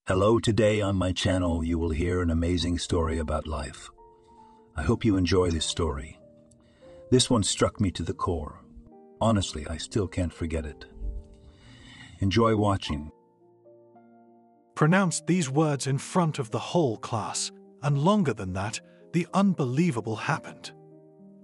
Hello, today on my channel you will hear an amazing story about life. I hope you enjoy this story. This one struck me to the core. Honestly, I still can't forget it. Enjoy watching. Pronounced these words in front of the whole class, and longer than that, the unbelievable happened.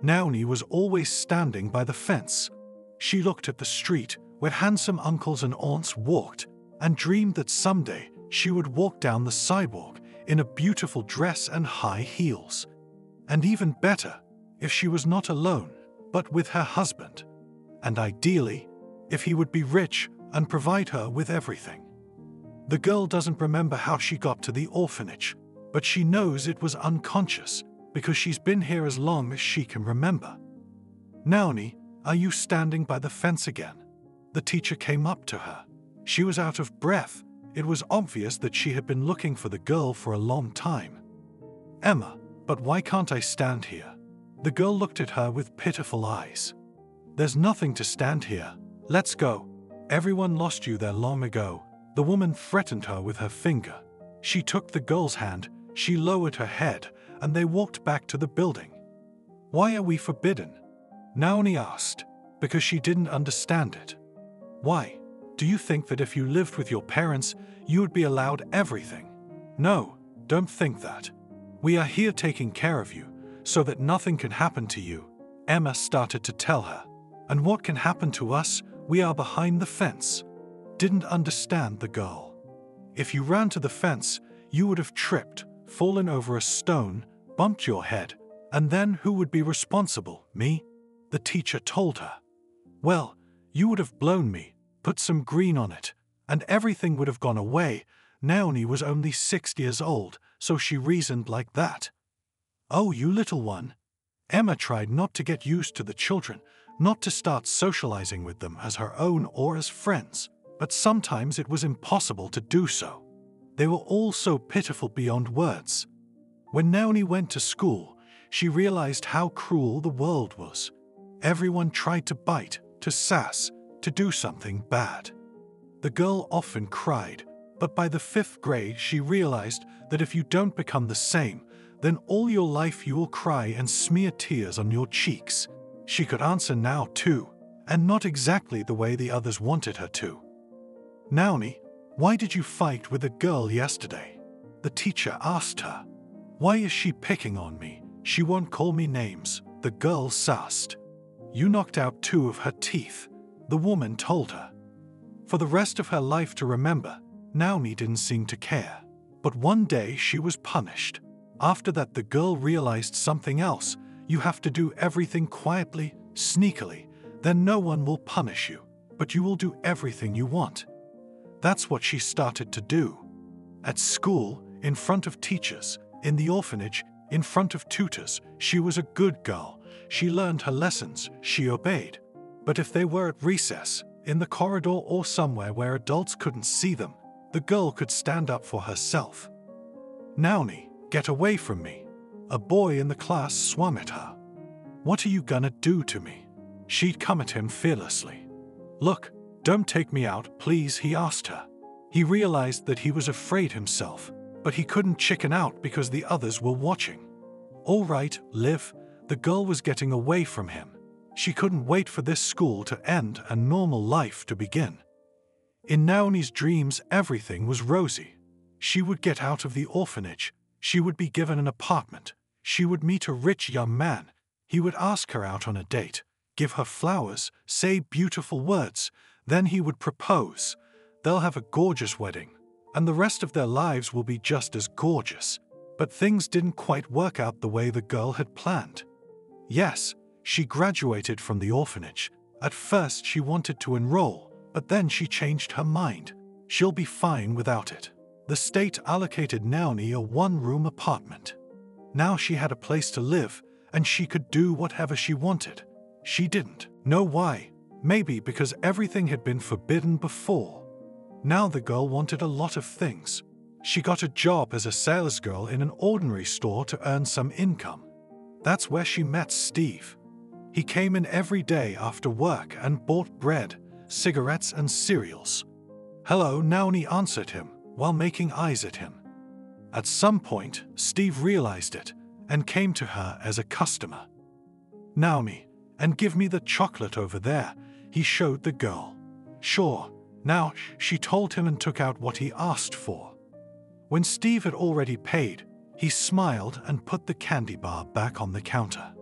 Naomi was always standing by the fence. She looked at the street where handsome uncles and aunts walked and dreamed that someday she would walk down the sidewalk in a beautiful dress and high heels. And even better, if she was not alone, but with her husband. And ideally, if he would be rich and provide her with everything. The girl doesn't remember how she got to the orphanage, but she knows it was unconscious because she's been here as long as she can remember. Naomi, are you standing by the fence again? The teacher came up to her. She was out of breath. It was obvious that she had been looking for the girl for a long time. Emma, but why can't I stand here? The girl looked at her with pitiful eyes. There's nothing to stand here. Let's go. Everyone lost you there long ago. The woman threatened her with her finger. She took the girl's hand, she lowered her head, and they walked back to the building. Why are we forbidden? Naomi asked, because she didn't understand it. Why? Do you think that if you lived with your parents, you would be allowed everything? No, don't think that. We are here taking care of you, so that nothing can happen to you, Emma started to tell her. And what can happen to us? We are behind the fence. Didn't understand the girl. If you ran to the fence, you would have tripped, fallen over a stone, bumped your head, and then who would be responsible? Me? The teacher told her. Well, you would have blown me, put some green on it, and everything would have gone away. Naomi was only 6 years old, so she reasoned like that. Oh, you little one. Emma tried not to get used to the children, not to start socializing with them as her own or as friends, but sometimes it was impossible to do so. They were all so pitiful beyond words. When Naomi went to school, she realized how cruel the world was. Everyone tried to bite, to sass, to do something bad. The girl often cried, but by the 5th grade she realized that if you don't become the same, then all your life you will cry and smear tears on your cheeks. She could answer now too, and not exactly the way the others wanted her to. Naomi, why did you fight with a girl yesterday? The teacher asked her. Why is she picking on me? She won't call me names, the girl sassed. You knocked out 2 of her teeth, the woman told her. For the rest of her life to remember, Naomi didn't seem to care. But one day she was punished. After that the girl realized something else. You have to do everything quietly, sneakily, then no one will punish you, but you will do everything you want. That's what she started to do. At school, in front of teachers, in the orphanage, in front of tutors, she was a good girl. She learned her lessons, she obeyed. But if they were at recess, in the corridor or somewhere where adults couldn't see them, the girl could stand up for herself. Naomi, get away from me. A boy in the class swung at her. What are you gonna do to me? She'd come at him fearlessly. Look, don't take me out, please, he asked her. He realized that he was afraid himself, but he couldn't chicken out because the others were watching. All right, Liv, the girl was getting away from him. She couldn't wait for this school to end and normal life to begin. In Naomi's dreams, everything was rosy. She would get out of the orphanage. She would be given an apartment. She would meet a rich young man. He would ask her out on a date, give her flowers, say beautiful words. Then he would propose. They'll have a gorgeous wedding, and the rest of their lives will be just as gorgeous. But things didn't quite work out the way the girl had planned. Yes, she graduated from the orphanage. At first she wanted to enroll, but then she changed her mind. She'll be fine without it. The state allocated Naomi a 1-room apartment. Now she had a place to live, and she could do whatever she wanted. She didn't know why. Maybe because everything had been forbidden before. Now the girl wanted a lot of things. She got a job as a salesgirl in an ordinary store to earn some income. That's where she met Steve. He came in every day after work and bought bread, cigarettes and cereals. Hello, Naomi answered him. while making eyes at him. At some point, Steve realized it and came to her as a customer. "Naomi, and give me the chocolate over there," he showed the girl. "Sure." Now, she told him and took out what he asked for. When Steve had already paid, he smiled and put the candy bar back on the counter.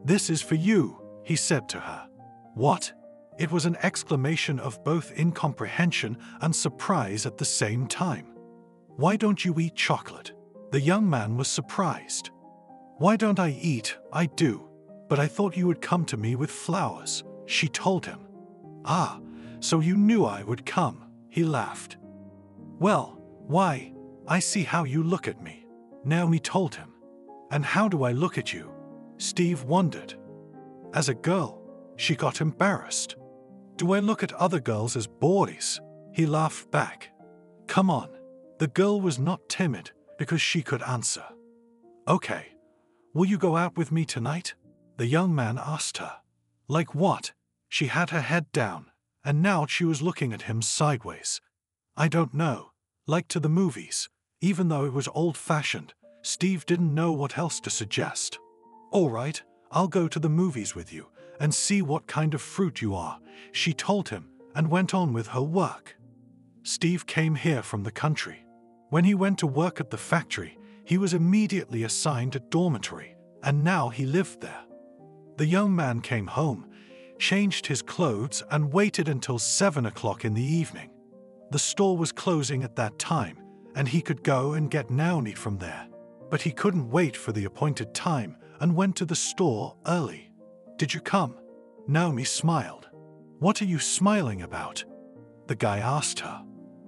"This is for you," he said to her. "What?" It was an exclamation of both incomprehension and surprise at the same time. "Why don't you eat chocolate?" The young man was surprised. "Why don't I eat? I do. But I thought you would come to me with flowers," she told him. "Ah, so you knew I would come," he laughed. "Well, why, I see how you look at me," Naomi told him. "And how do I look at you?" Steve wondered. As a girl, she got embarrassed. "Do I look at other girls as boys?" He laughed back. "Come on." The girl was not timid because she could answer. "Okay. Will you go out with me tonight?" the young man asked her. "Like what?" She had her head down, and now she was looking at him sideways. "I don't know. Like to the movies." Even though it was old-fashioned, Steve didn't know what else to suggest. "All right, I'll go to the movies with you and see what kind of fruit you are," she told him and went on with her work. Steve came here from the country. When he went to work at the factory, he was immediately assigned a dormitory, and now he lived there. The young man came home, changed his clothes, and waited until 7 o'clock in the evening. The store was closing at that time, and he could go and get Naomi from there. But he couldn't wait for the appointed time and went to the store early. "Did you come?" Naomi smiled. "What are you smiling about?" the guy asked her.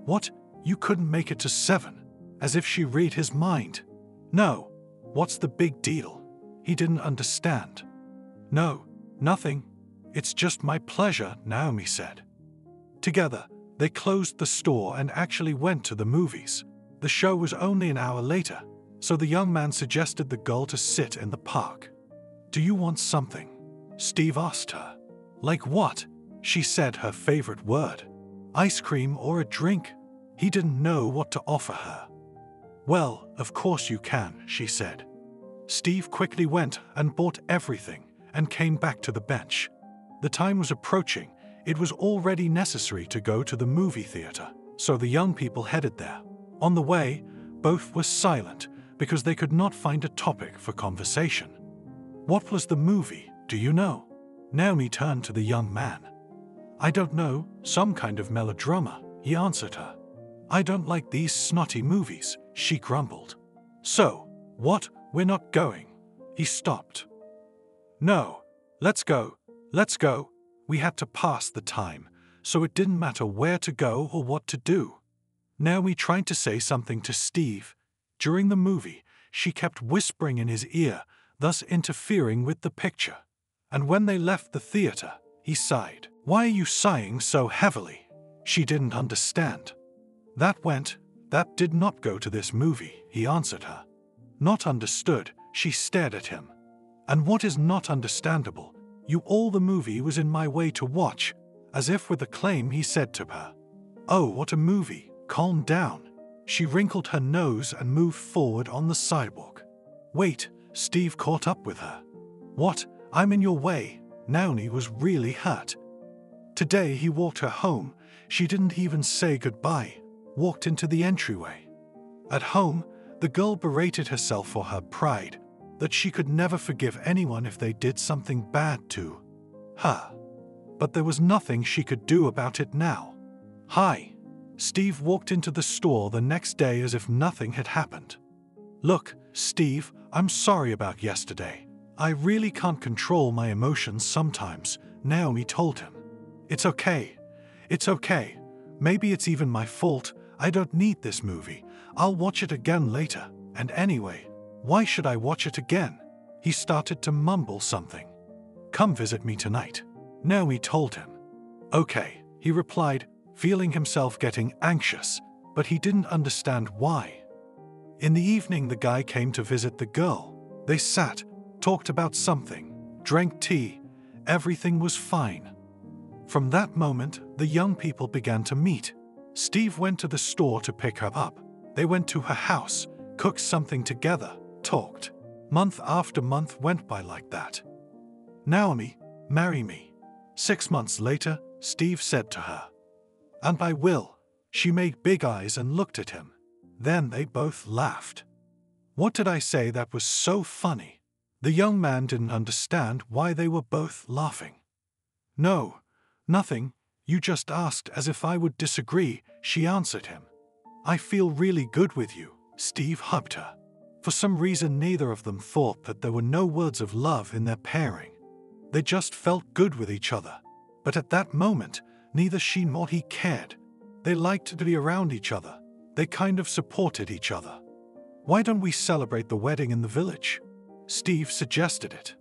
"What? You couldn't make it to 7?" As if she read his mind. "No. What's the big deal?" He didn't understand. "No, nothing. It's just my pleasure," Naomi said. Together, they closed the store and actually went to the movies. The show was only an hour later, so the young man suggested the girl to sit in the park. "Do you want something?" Steve asked her. "Like what?" She said her favorite word. "Ice cream or a drink?" He didn't know what to offer her. "Well, of course you can," she said. Steve quickly went and bought everything and came back to the bench. The time was approaching. It was already necessary to go to the movie theater, so the young people headed there. On the way, both were silent because they could not find a topic for conversation. "What was the movie, do you know?" Naomi turned to the young man. "I don't know, some kind of melodrama," he answered her. "I don't like these snotty movies," she grumbled. "So, what, we're not going?" He stopped. "No, let's go. We had to pass the time, so it didn't matter where to go or what to do." Naomi tried to say something to Steve. During the movie, she kept whispering in his ear, thus interfering with the picture. And when they left the theater, he sighed. "Why are you sighing so heavily?" She didn't understand. That did not go to this movie," he answered her. Not understood, she stared at him. "And what is not understandable? All the movie was in my way to watch." As if with acclaim, he said to her, "Oh, what a movie, calm down." She wrinkled her nose and moved forward on the sidewalk. "Wait," Steve caught up with her. "What? I'm in your way." Naomi was really hurt. Today he walked her home. She didn't even say goodbye, walked into the entryway. At home, the girl berated herself for her pride, that she could never forgive anyone if they did something bad to her. But there was nothing she could do about it now. "Hi." Steve walked into the store the next day as if nothing had happened. "Look, Steve, I'm sorry about yesterday. I really can't control my emotions sometimes," Naomi told him. It's okay. Maybe it's even my fault. I don't need this movie. I'll watch it again later. And anyway, why should I watch it again?" He started to mumble something. "Come visit me tonight," Naomi told him. "Okay," he replied, feeling himself getting anxious, but he didn't understand why. In the evening, the guy came to visit the girl. They sat, talked about something, drank tea. Everything was fine. From that moment, the young people began to meet. Steve went to the store to pick her up. They went to her house, cooked something together, talked. Month after month went by like that. "Naomi, marry me." 6 months later, Steve said to her, "And I will." She made big eyes and looked at him. Then they both laughed. What did I say that was so funny? The young man didn't understand why they were both laughing. "No, nothing. You just asked as if I would disagree," she answered him. "I feel really good with you." Steve hugged her. For some reason, neither of them thought that there were no words of love in their pairing. They just felt good with each other. But at that moment, neither she nor he cared. They liked to be around each other. They kind of supported each other. "Why don't we celebrate the wedding in the village?" Steve suggested it.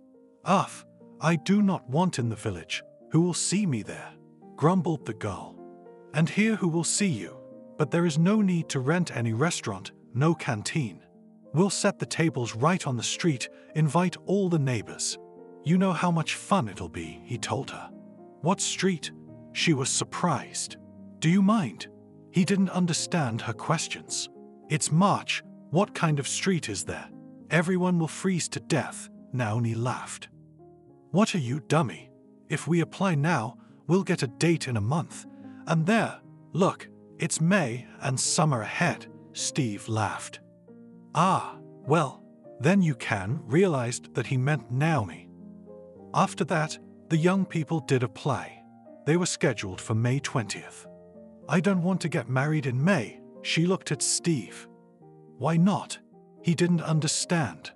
"Ugh, I do not want in the village. Who will see me there?" grumbled the girl. "And here who will see you? But there is no need to rent any restaurant, no canteen. We'll set the tables right on the street, invite all the neighbors. You know how much fun it'll be," he told her. "What street?" She was surprised. "Do you mind?" He didn't understand her questions. "It's March. What kind of street is there? Everyone will freeze to death." Naomi laughed. "What are you, dummy? If we apply now, we'll get a date in a month. And there, look, it's May and summer ahead." Steve laughed. "Ah, well, then you can," realized that he meant Naomi. After that, the young people did apply. They were scheduled for May 20th. "I don't want to get married in May," she looked at Steve. "Why not?" He didn't understand.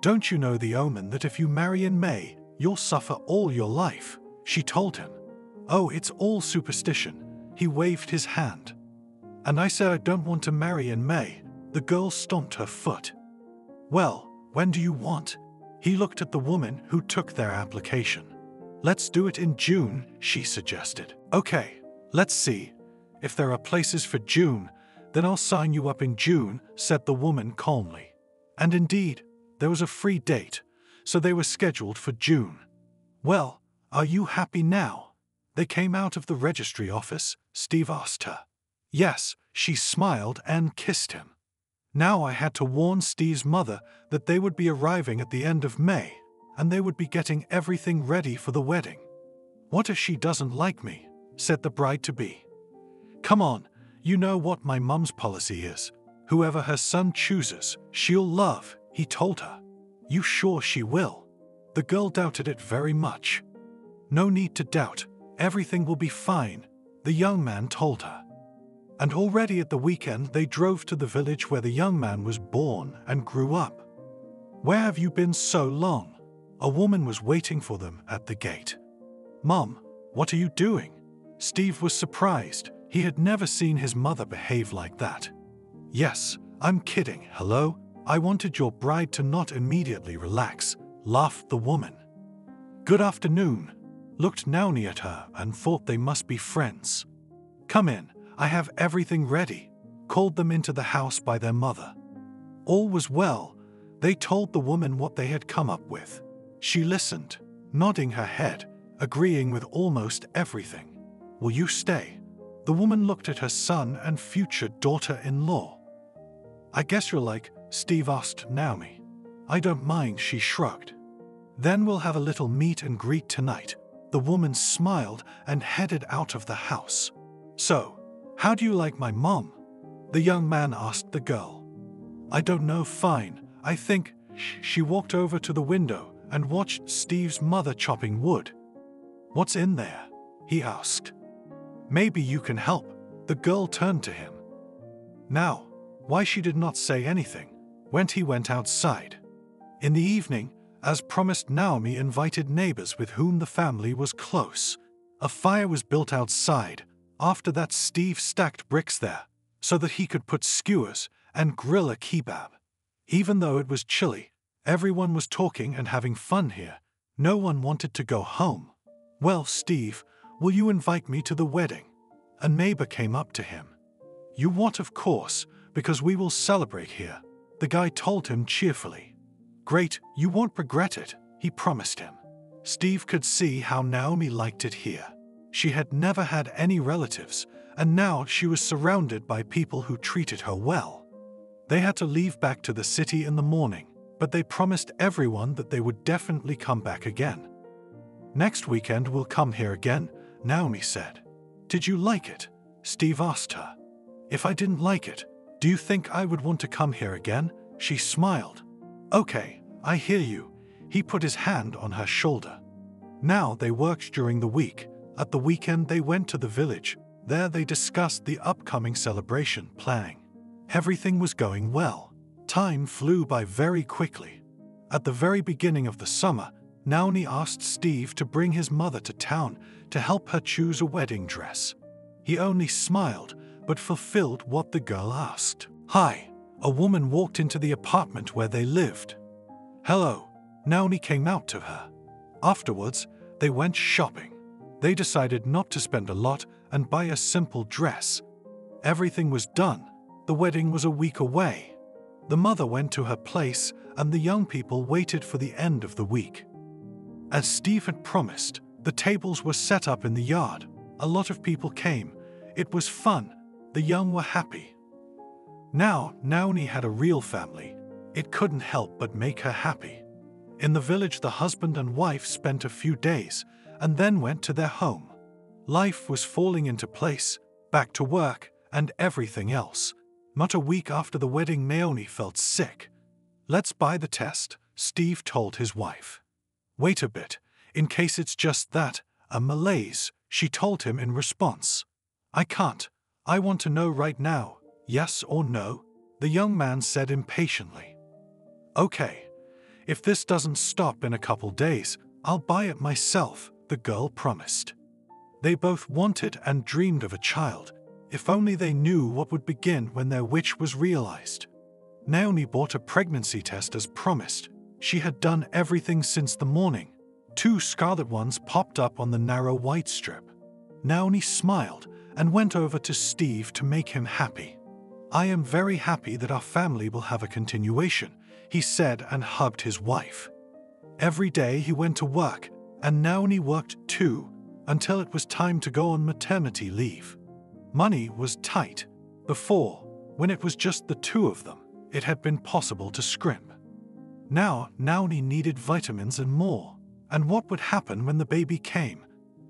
"Don't you know the omen that if you marry in May, you'll suffer all your life?" she told him. "Oh, it's all superstition." He waved his hand. "And I said I don't want to marry in May." The girl stomped her foot. "Well, when do you want?" He looked at the woman who took their application. "Let's do it in June," she suggested. "Okay, let's see. If there are places for June, then I'll sign you up in June," said the woman calmly. And indeed, there was a free date, so they were scheduled for June. "Well, are you happy now?" They came out of the registry office. Steve asked her. "Yes," she smiled and kissed him. Now I had to warn Steve's mother that they would be arriving at the end of May, and they would be getting everything ready for the wedding. "What if she doesn't like me?" said the bride-to-be. "Come on, you know what my mum's policy is. Whoever her son chooses, she'll love," he told her. "You sure she will?" The girl doubted it very much. "No need to doubt, everything will be fine," the young man told her. And already at the weekend they drove to the village where the young man was born and grew up. "Where have you been so long?" A woman was waiting for them at the gate. "Mom, what are you doing?" Steve was surprised. He had never seen his mother behave like that. "Yes, I'm kidding. Hello? I wanted your bride to not immediately relax," laughed the woman. "Good afternoon," looked Naomi at her and thought they must be friends. "Come in. I have everything ready," called them into the house by their mother. All was well. They told the woman what they had come up with. She listened, nodding her head, agreeing with almost everything. "Will you stay?" The woman looked at her son and future daughter-in-law. "I guess you're like," Steve asked Naomi. "I don't mind," she shrugged. "Then we'll have a little meet and greet tonight." The woman smiled and headed out of the house. "So, how do you like my mom?" the young man asked the girl. "I don't know, fine, I think." She walked over to the window and watched Steve's mother chopping wood. "What's in there?" he asked. "Maybe you can help." The girl turned to him. Now, why she did not say anything when he went outside. In the evening, as promised, Naomi invited neighbors with whom the family was close. A fire was built outside. After that, Steve stacked bricks there so that he could put skewers and grill a kebab. Even though it was chilly, everyone was talking and having fun here. No one wanted to go home. "Well, Steve, will you invite me to the wedding?" A neighbor came up to him. "You what, of course, because we will celebrate here," the guy told him cheerfully. "Great, you won't regret it," he promised him. Steve could see how Naomi liked it here. She had never had any relatives, and now she was surrounded by people who treated her well. They had to leave back to the city in the morning, but they promised everyone that they would definitely come back again. "Next weekend we'll come here again," Naomi said. "Did you like it?" Steve asked her. "If I didn't like it, do you think I would want to come here again?" She smiled. "Okay, I hear you." He put his hand on her shoulder. Now they worked during the week. At the weekend they went to the village. There they discussed the upcoming celebration planning. Everything was going well. Time flew by very quickly. At the very beginning of the summer, Naomi asked Steve to bring his mother to town to help her choose a wedding dress. He only smiled, but fulfilled what the girl asked. "Hi." A woman walked into the apartment where they lived. "Hello." Naomi came out to her. Afterwards, they went shopping. They decided not to spend a lot and buy a simple dress. Everything was done. The wedding was a week away. The mother went to her place and the young people waited for the end of the week. As Steve had promised, the tables were set up in the yard. A lot of people came. It was fun. The young were happy. Now, Naomi had a real family. It couldn't help but make her happy. In the village, the husband and wife spent a few days and then went to their home. Life was falling into place, back to work, and everything else. Not a week after the wedding, Naomi felt sick. "Let's buy the test," Steve told his wife. "Wait a bit, in case it's just that, a malaise," she told him in response. "I can't. I want to know right now, yes or no," the young man said impatiently. "Okay. If this doesn't stop in a couple days, I'll buy it myself," the girl promised. They both wanted and dreamed of a child. If only they knew what would begin when their wish was realized. Naomi bought a pregnancy test as promised. She had done everything since the morning. 2 scarlet ones popped up on the narrow white strip. Naomi smiled and went over to Steve to make him happy. "I am very happy that our family will have a continuation," he said and hugged his wife. Every day he went to work, and Naomi worked too, until it was time to go on maternity leave. Money was tight. Before, when it was just the 2 of them, it had been possible to scrimp. Now, Naomi needed vitamins and more. And what would happen when the baby came?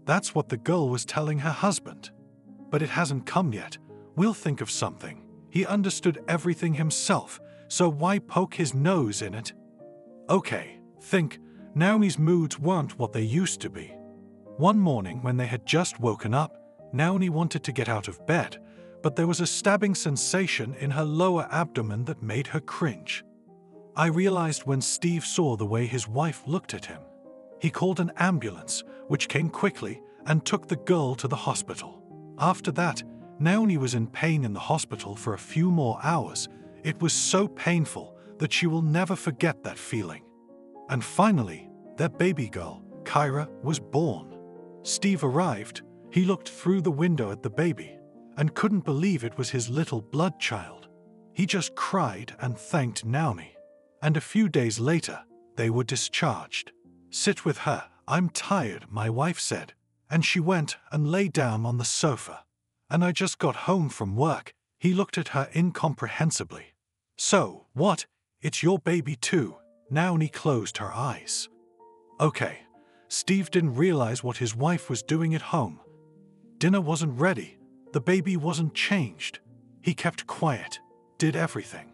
That's what the girl was telling her husband. "But it hasn't come yet. We'll think of something." He understood everything himself, so why poke his nose in it? "Okay, think." Naomi's moods weren't what they used to be. One morning when they had just woken up, Naomi wanted to get out of bed, but there was a stabbing sensation in her lower abdomen that made her cringe. I realized when Steve saw the way his wife looked at him. He called an ambulance, which came quickly, and took the girl to the hospital. After that, Naomi was in pain in the hospital for a few more hours. It was so painful that she will never forget that feeling. And finally, their baby girl, Kyra, was born. Steve arrived. He looked through the window at the baby and couldn't believe it was his little blood child. He just cried and thanked Naomi. And a few days later, they were discharged. "Sit with her. I'm tired," my wife said, and she went and lay down on the sofa. "And I just got home from work." He looked at her incomprehensibly. "So, what? It's your baby too?" Naomi closed her eyes. "Okay." Steve didn't realize what his wife was doing at home. Dinner wasn't ready. The baby wasn't changed. He kept quiet, did everything.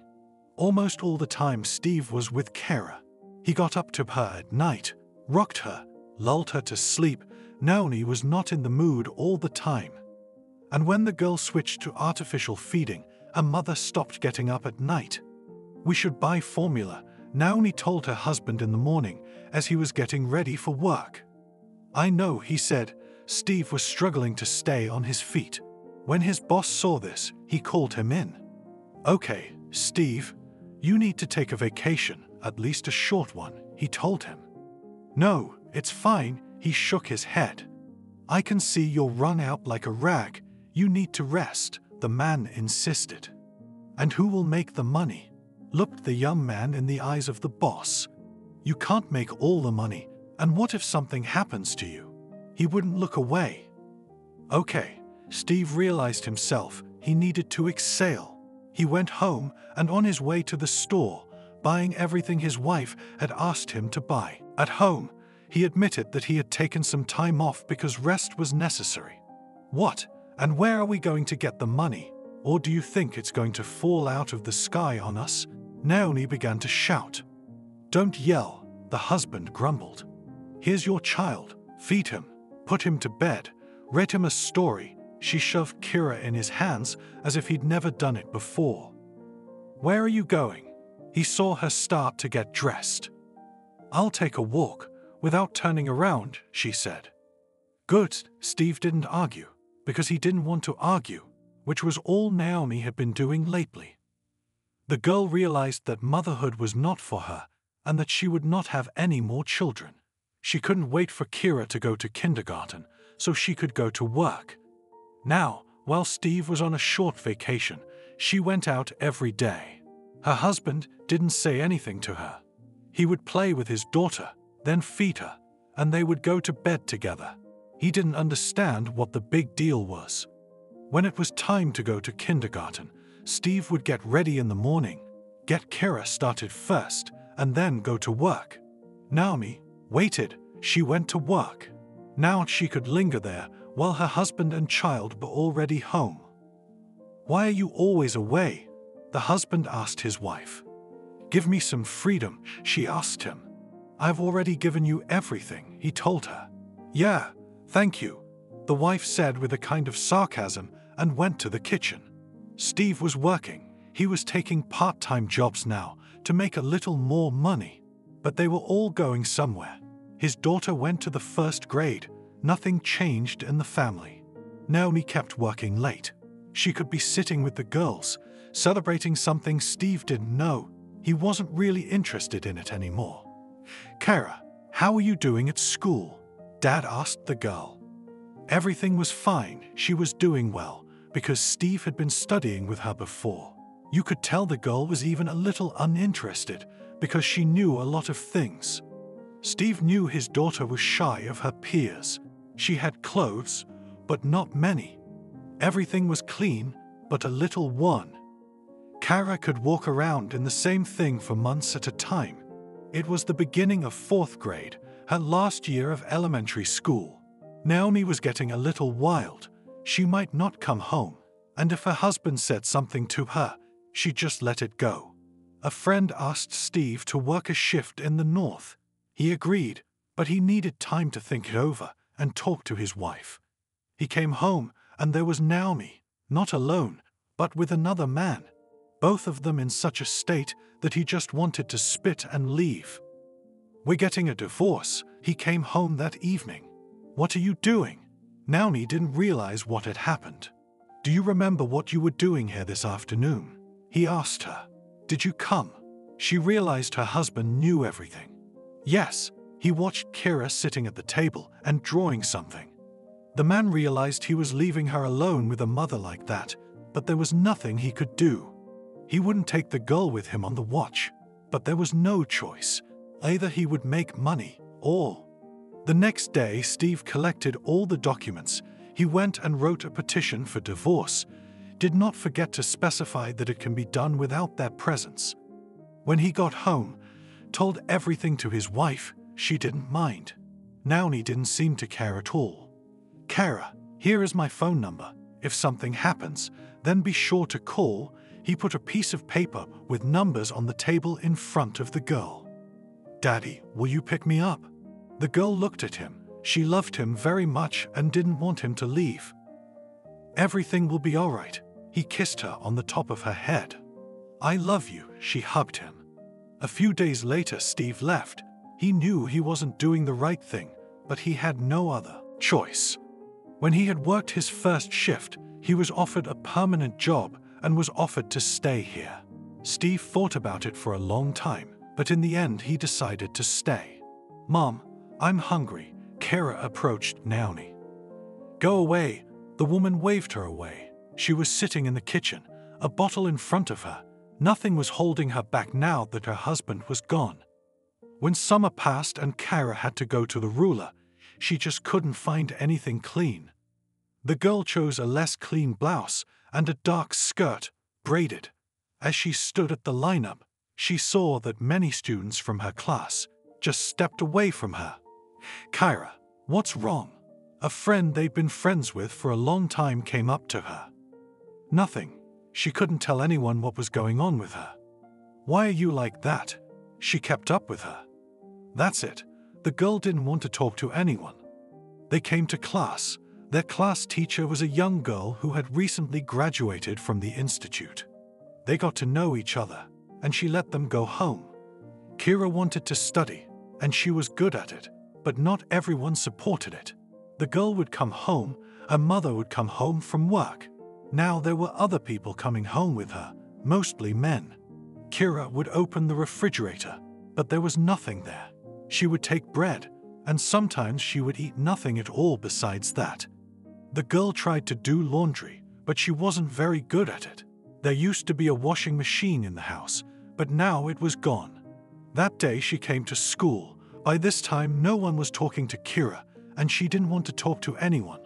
Almost all the time Steve was with Kara. He got up to her at night, rocked her, lulled her to sleep. Naomi was not in the mood all the time. And when the girl switched to artificial feeding, a mother stopped getting up at night. "We should buy formula," Naomi told her husband in the morning as he was getting ready for work. "I know," he said. Steve was struggling to stay on his feet. When his boss saw this, he called him in. "Okay, Steve, you need to take a vacation, at least a short one," he told him. "No, it's fine," he shook his head. "I can see you're wrung out like a rag. You need to rest," the man insisted. "And who will make the money?" Looked the young man in the eyes of the boss. "You can't make all the money, and what if something happens to you?" He wouldn't look away. Okay, Steve realized himself he needed to exhale. He went home and on his way to the store, buying everything his wife had asked him to buy. At home, he admitted that he had taken some time off because rest was necessary. What? And where are we going to get the money? Or do you think it's going to fall out of the sky on us? Naomi began to shout. Don't yell, the husband grumbled. Here's your child. Feed him. Put him to bed. Read him a story. She shoved Kira in his hands as if he'd never done it before. Where are you going? He saw her start to get dressed. I'll take a walk, without turning around, she said. Good, Steve didn't argue, because he didn't want to argue, which was all Naomi had been doing lately. The girl realized that motherhood was not for her, and that she would not have any more children. She couldn't wait for Kira to go to kindergarten, so she could go to work. Now, while Steve was on a short vacation, she went out every day. Her husband didn't say anything to her. He would play with his daughter, then feed her, and they would go to bed together. He didn't understand what the big deal was. When it was time to go to kindergarten, Steve would get ready in the morning, get Kira started first, and then go to work. Naomi waited. She went to work. Now she could linger there while her husband and child were already home. Why are you always away? The husband asked his wife. Give me some freedom, she asked him. I've already given you everything, he told her. Yeah, thank you, the wife said with a kind of sarcasm and went to the kitchen. Steve was working. He was taking part-time jobs now to make a little more money. But they were all going somewhere. His daughter went to the first grade. Nothing changed in the family. Naomi kept working late. She could be sitting with the girls, celebrating something Steve didn't know. He wasn't really interested in it anymore. Kara, how are you doing at school? Dad asked the girl. Everything was fine. She was doing well, because Steve had been studying with her before. You could tell the girl was even a little uninterested, because she knew a lot of things. Steve knew his daughter was shy of her peers. She had clothes, but not many. Everything was clean, but a little worn. Kara could walk around in the same thing for months at a time. It was the beginning of 4th grade, her last year of elementary school. Naomi was getting a little wild. She might not come home, and if her husband said something to her, she just let it go. A friend asked Steve to work a shift in the north. He agreed, but he needed time to think it over and talk to his wife. He came home, and there was Naomi, not alone, but with another man. Both of them in such a state that he just wanted to spit and leave. We're getting a divorce, he came home that evening. What are you doing? Naomi didn't realize what had happened. Do you remember what you were doing here this afternoon? He asked her. Did you come? She realized her husband knew everything. Yes, he watched Kira sitting at the table and drawing something. The man realized he was leaving her alone with a mother like that, but there was nothing he could do. He wouldn't take the girl with him on the watch, but there was no choice. Either he would make money, or... The next day, Steve collected all the documents. He went and wrote a petition for divorce. Did not forget to specify that it can be done without their presence. When he got home, told everything to his wife, she didn't mind. Naomi didn't seem to care at all. Kara, here is my phone number. If something happens, then be sure to call. He put a piece of paper with numbers on the table in front of the girl. Daddy, will you pick me up? The girl looked at him. She loved him very much and didn't want him to leave. Everything will be all right. He kissed her on the top of her head. I love you, she hugged him. A few days later, Steve left. He knew he wasn't doing the right thing, but he had no other choice. When he had worked his first shift, he was offered a permanent job and was offered to stay here. Steve thought about it for a long time, but in the end he decided to stay. Mom, I'm hungry, Kara approached Naomi. Go away, the woman waved her away. She was sitting in the kitchen, a bottle in front of her. Nothing was holding her back now that her husband was gone. When summer passed and Kara had to go to the ruler, she just couldn't find anything clean. The girl chose a less clean blouse and a dark skirt, braided. As she stood at the lineup, she saw that many students from her class just stepped away from her. "Kyra, what's wrong?" A friend they'd been friends with for a long time came up to her. "Nothing." She couldn't tell anyone what was going on with her. "Why are you like that?" She kept up with her. That's it. The girl didn't want to talk to anyone. They came to class. Their class teacher was a young girl who had recently graduated from the institute. They got to know each other, and she let them go home. Kira wanted to study, and she was good at it, but not everyone supported it. The girl would come home, her mother would come home from work. Now there were other people coming home with her, mostly men. Kira would open the refrigerator, but there was nothing there. She would take bread, and sometimes she would eat nothing at all besides that. The girl tried to do laundry, but she wasn't very good at it. There used to be a washing machine in the house, but now it was gone. That day she came to school. By this time no one was talking to Kira, and she didn't want to talk to anyone.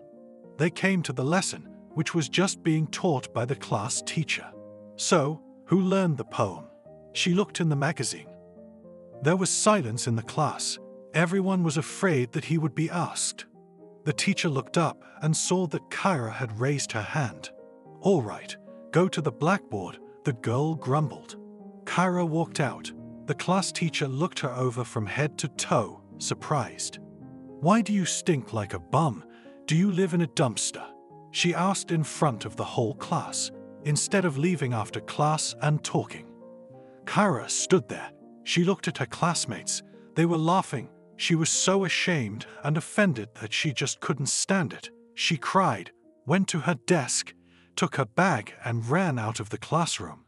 They came to the lesson, which was just being taught by the class teacher. "So, who learned the poem?" She looked in the magazine. There was silence in the class. Everyone was afraid that he would be asked. The teacher looked up and saw that Kyra had raised her hand. "All right, go to the blackboard," the girl grumbled. Kyra walked out. The class teacher looked her over from head to toe, surprised. "Why do you stink like a bum? Do you live in a dumpster?" she asked in front of the whole class, instead of leaving after class and talking. Kyra stood there. She looked at her classmates. They were laughing. She was so ashamed and offended that she just couldn't stand it. She cried, went to her desk, took her bag and ran out of the classroom.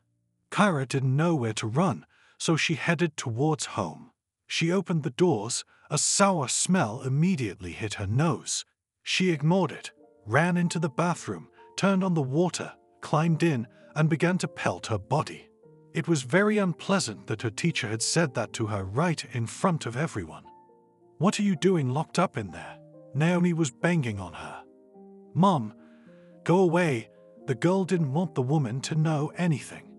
Kyra didn't know where to run, so she headed towards home. She opened the doors. A sour smell immediately hit her nose. She ignored it, ran into the bathroom, turned on the water, climbed in, and began to pelt her body. It was very unpleasant that her teacher had said that to her right in front of everyone. "What are you doing locked up in there?" Naomi was banging on her. "Mom, go away." The girl didn't want the woman to know anything.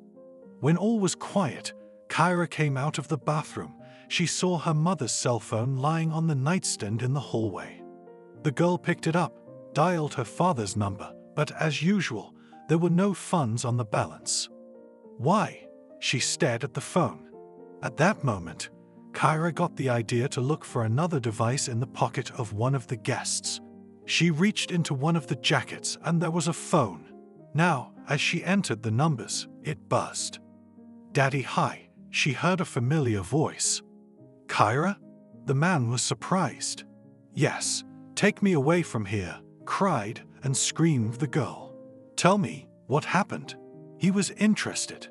When all was quiet, Kyra came out of the bathroom. She saw her mother's cell phone lying on the nightstand in the hallway. The girl picked it up, dialed her father's number, but as usual, there were no funds on the balance. "Why?" She stared at the phone. At that moment, Kyra got the idea to look for another device in the pocket of one of the guests. She reached into one of the jackets and there was a phone. Now, as she entered the numbers, it buzzed. "Daddy, hi," she heard a familiar voice. "Kyra?" The man was surprised. "Yes, take me away from here," cried and screamed the girl. "Tell me, what happened?" He was interested.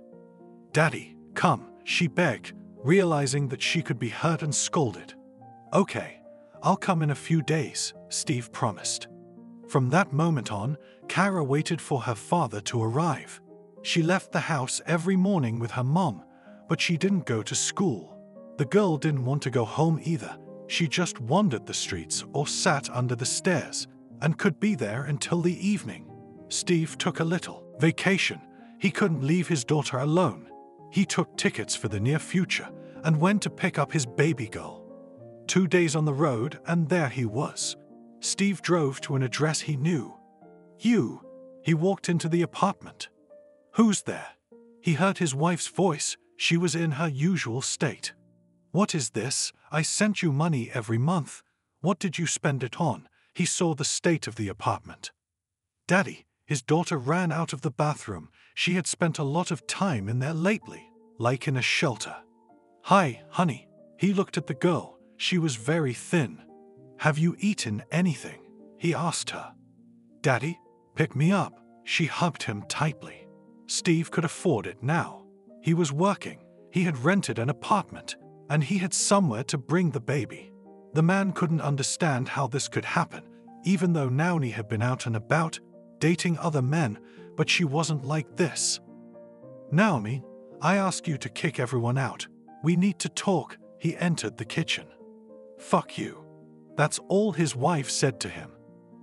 "Daddy, come," she begged, realizing that she could be hurt and scolded. "Okay, I'll come in a few days," Steve promised. From that moment on, Kyra waited for her father to arrive. She left the house every morning with her mom, but she didn't go to school. The girl didn't want to go home either. She just wandered the streets or sat under the stairs and could be there until the evening. Steve took a little vacation. He couldn't leave his daughter alone. He took tickets for the near future and went to pick up his baby girl. 2 days on the road and there he was. Steve drove to an address he knew. "You." He walked into the apartment. "Who's there?" He heard his wife's voice. She was in her usual state. "What is this? I sent you money every month. What did you spend it on?" He saw the state of the apartment. "Daddy." His daughter ran out of the bathroom. She had spent a lot of time in there lately, like in a shelter. "Hi, honey." He looked at the girl. She was very thin. "Have you eaten anything?" he asked her. "Daddy, pick me up." She hugged him tightly. Steve could afford it now. He was working. He had rented an apartment, and he had somewhere to bring the baby. The man couldn't understand how this could happen, even though Naomi had been out and about, dating other men, but she wasn't like this. "Naomi, I ask you to kick everyone out. We need to talk." He entered the kitchen. "Fuck you." That's all his wife said to him.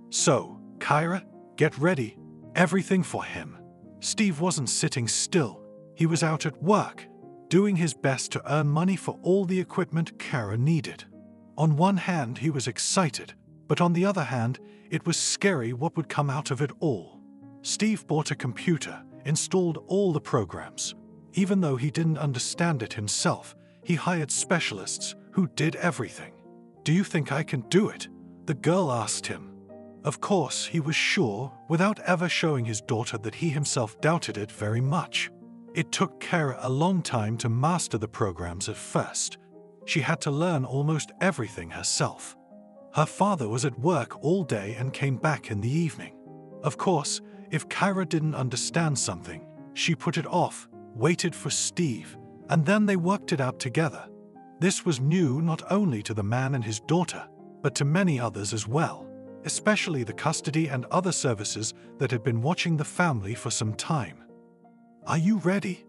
"So, Kyra, Get ready. Everything for him. Steve wasn't sitting still. He was out at work, doing his best to earn money for all the equipment Kara needed. On one hand, he was excited, but on the other hand, it was scary what would come out of it all. Steve bought a computer, installed all the programs. Even though he didn't understand it himself, he hired specialists who did everything. "Do you think I can do it?" the girl asked him. Of course, he was sure, without ever showing his daughter that he himself doubted it very much. It took Kara a long time to master the programs at first. She had to learn almost everything herself. Her father was at work all day and came back in the evening. Of course, if Kara didn't understand something, she put it off, waited for Steve, and then they worked it out together. This was new not only to the man and his daughter, but to many others as well, especially the custody and other services that had been watching the family for some time. "Are you ready?"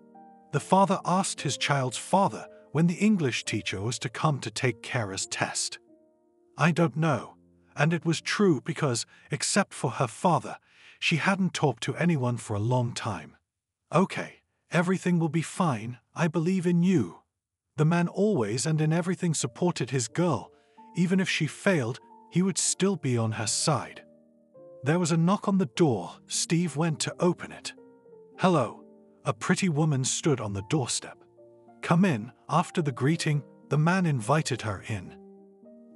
the father asked his child's father when the English teacher was to come to take Kara's test. "I don't know," and it was true because, except for her father, she hadn't talked to anyone for a long time. "Okay, everything will be fine. I believe in you." The man always and in everything supported his girl. Even if she failed, he would still be on her side. There was a knock on the door. Steve went to open it. "Hello." A pretty woman stood on the doorstep. "Come in." After the greeting, the man invited her in.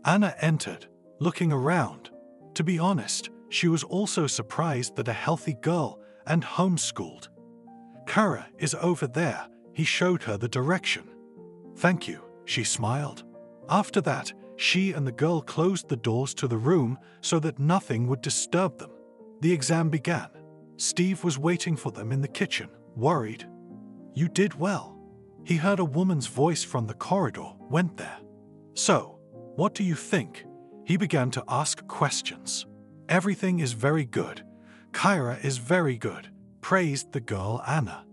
Anna entered, looking around. To be honest, she was also surprised that a healthy girl and homeschooled. "Kara is over there." He showed her the direction. "Thank you," she smiled. After that, she and the girl closed the doors to the room so that nothing would disturb them. The exam began. Steve was waiting for them in the kitchen, worried. "You did well." He heard a woman's voice from the corridor, went there. "So, what do you think?" He began to ask questions. "Everything is very good. Kara is very good," praised the girl Anna.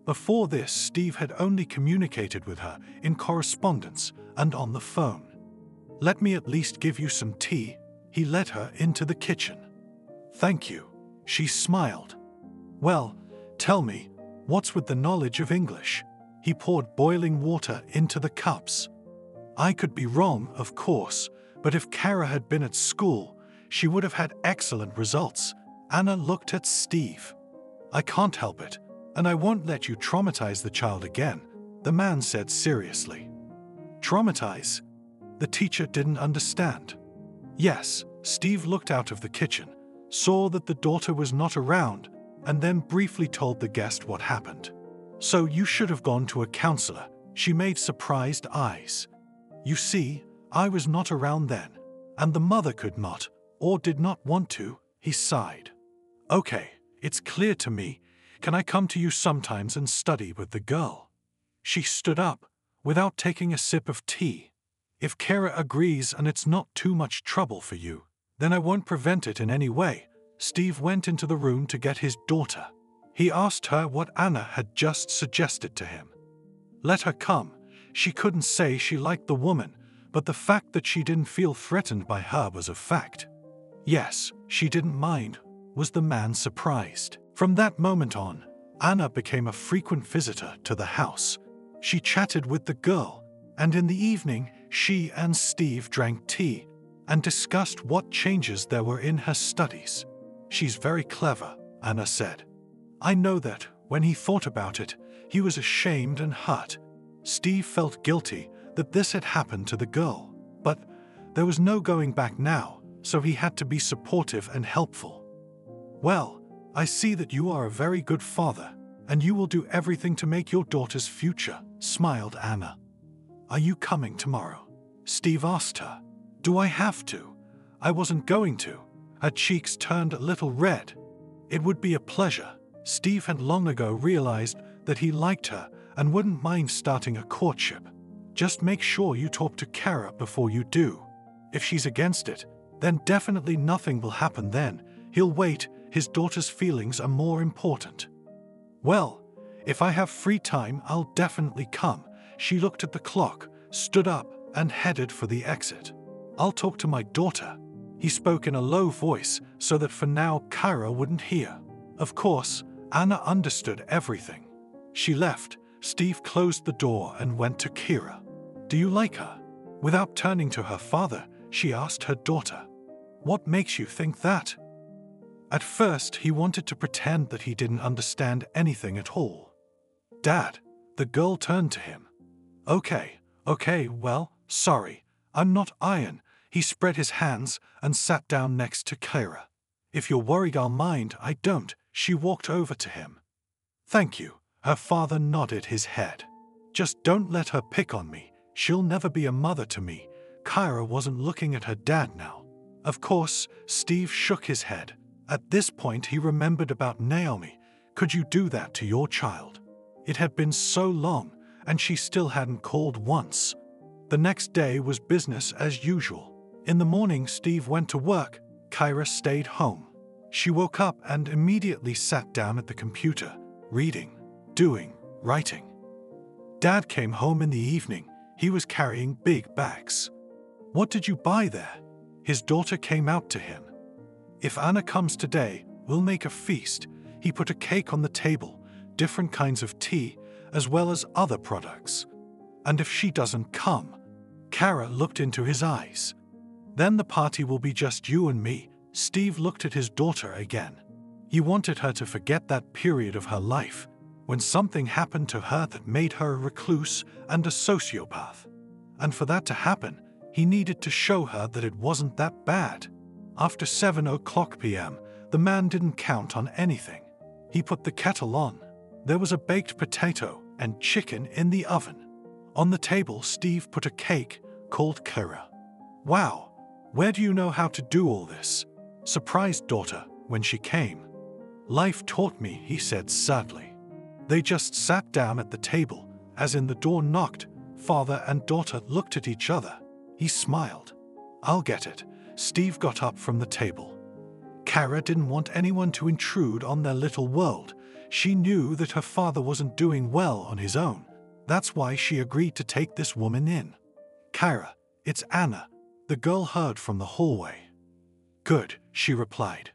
Before this, Steve had only communicated with her in correspondence and on the phone. "Let me at least give you some tea." He led her into the kitchen. "Thank you." She smiled. "Well, tell me, what's with the knowledge of English?" He poured boiling water into the cups. "I could be wrong, of course, but if Kara had been at school, she would have had excellent results." Anna looked at Steve. "I can't help it, and I won't let you traumatize the child again," the man said seriously. "Traumatize?" The teacher didn't understand. "Yes." Steve looked out of the kitchen, saw that the daughter was not around, and then briefly told the guest what happened. "So you should have gone to a counselor." She made surprised eyes. "You see, I was not around then, and the mother could not, or did not want to." He sighed. "Okay, it's clear to me. Can I come to you sometimes and study with the girl?" She stood up, without taking a sip of tea. "If Kara agrees and it's not too much trouble for you, then I won't prevent it in any way." Steve went into the room to get his daughter. He asked her what Anna had just suggested to him. Let her come. She couldn't say she liked the woman, but the fact that she didn't feel threatened by her was a fact. Yes, she didn't mind. Was the man surprised? From that moment on, Anna became a frequent visitor to the house. She chatted with the girl, and in the evening, she and Steve drank tea and discussed what changes there were in her studies. "She's very clever," Anna said. I know that, when he thought about it, he was ashamed and hurt. Steve felt guilty that this had happened to the girl, but there was no going back now, so he had to be supportive and helpful. "Well, I see that you are a very good father, and you will do everything to make your daughter's future," smiled Anna. "Are you coming tomorrow?" Steve asked her. "Do I have to?" "I wasn't going to." Her cheeks turned a little red. "It would be a pleasure." Steve had long ago realized that he liked her and wouldn't mind starting a courtship. "Just make sure you talk to Kara before you do. If she's against it, then definitely nothing will happen then. He'll wait. His daughter's feelings are more important." "Well, if I have free time, I'll definitely come." She looked at the clock, stood up, and headed for the exit. "I'll talk to my daughter." He spoke in a low voice so that for now Kyra wouldn't hear. Of course, Anna understood everything. She left. Steve closed the door and went to Kira. "Do you like her?" Without turning to her father, she asked her daughter. "What makes you think that?" At first, he wanted to pretend that he didn't understand anything at all. "Dad," the girl turned to him. Okay, well, sorry, I'm not Iron." He spread his hands and sat down next to Kira. "If you're worried I'll mind, I don't." She walked over to him. "Thank you." Her father nodded his head. "Just don't let her pick on me. She'll never be a mother to me." Kyra wasn't looking at her dad now. Of course, Steve shook his head. At this point he remembered about Naomi. Could you do that to your child? It had been so long, and she still hadn't called once. The next day was business as usual. In the morning Steve went to work. Kyra stayed home. She woke up and immediately sat down at the computer, reading, doing, writing. Dad came home in the evening. He was carrying big bags. "What did you buy there?" His daughter came out to him. "If Anna comes today, we'll make a feast." He put a cake on the table, different kinds of tea, as well as other products. "And if she doesn't come?" Kara looked into his eyes. "Then the party will be just you and me." Steve looked at his daughter again. He wanted her to forget that period of her life when something happened to her that made her a recluse and a sociopath. And for that to happen, he needed to show her that it wasn't that bad. After 7:00 p.m., the man didn't count on anything. He put the kettle on. There was a baked potato and chicken in the oven. On the table, Steve put a cake, called Kira. "Wow, where do you know how to do all this?" surprised daughter when she came. "Life taught me," he said sadly. They just sat down at the table, as in the door knocked. Father and daughter looked at each other. He smiled. "I'll get it." Steve got up from the table. Kara didn't want anyone to intrude on their little world. She knew that her father wasn't doing well on his own. That's why she agreed to take this woman in. "Kara, it's Anna," the girl heard from the hallway. "Good," she replied.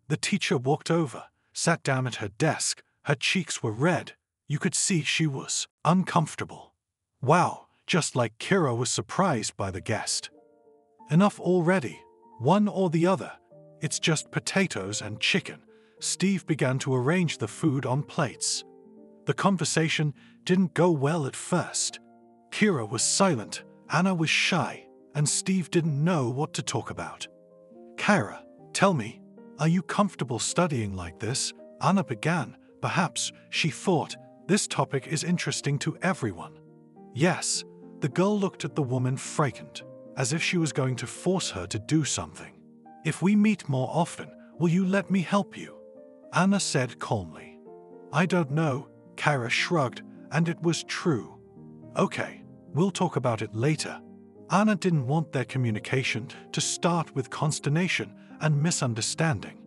The teacher walked over, sat down at her desk. Her cheeks were red. You could see she was uncomfortable. Wow, just like Kira was surprised by the guest. "Enough already. One or the other. It's just potatoes and chicken." Steve began to arrange the food on plates. The conversation didn't go well at first. Kira was silent, Anna was shy, and Steve didn't know what to talk about. "Kara, tell me, are you comfortable studying like this?" Anna began. Perhaps, she thought, this topic is interesting to everyone. "Yes." The girl looked at the woman frightened, as if she was going to force her to do something. "If we meet more often, will you let me help you?" Anna said calmly. "I don't know." Kara shrugged, and it was true. "Okay, we'll talk about it later." Anna didn't want their communication to start with consternation and misunderstanding.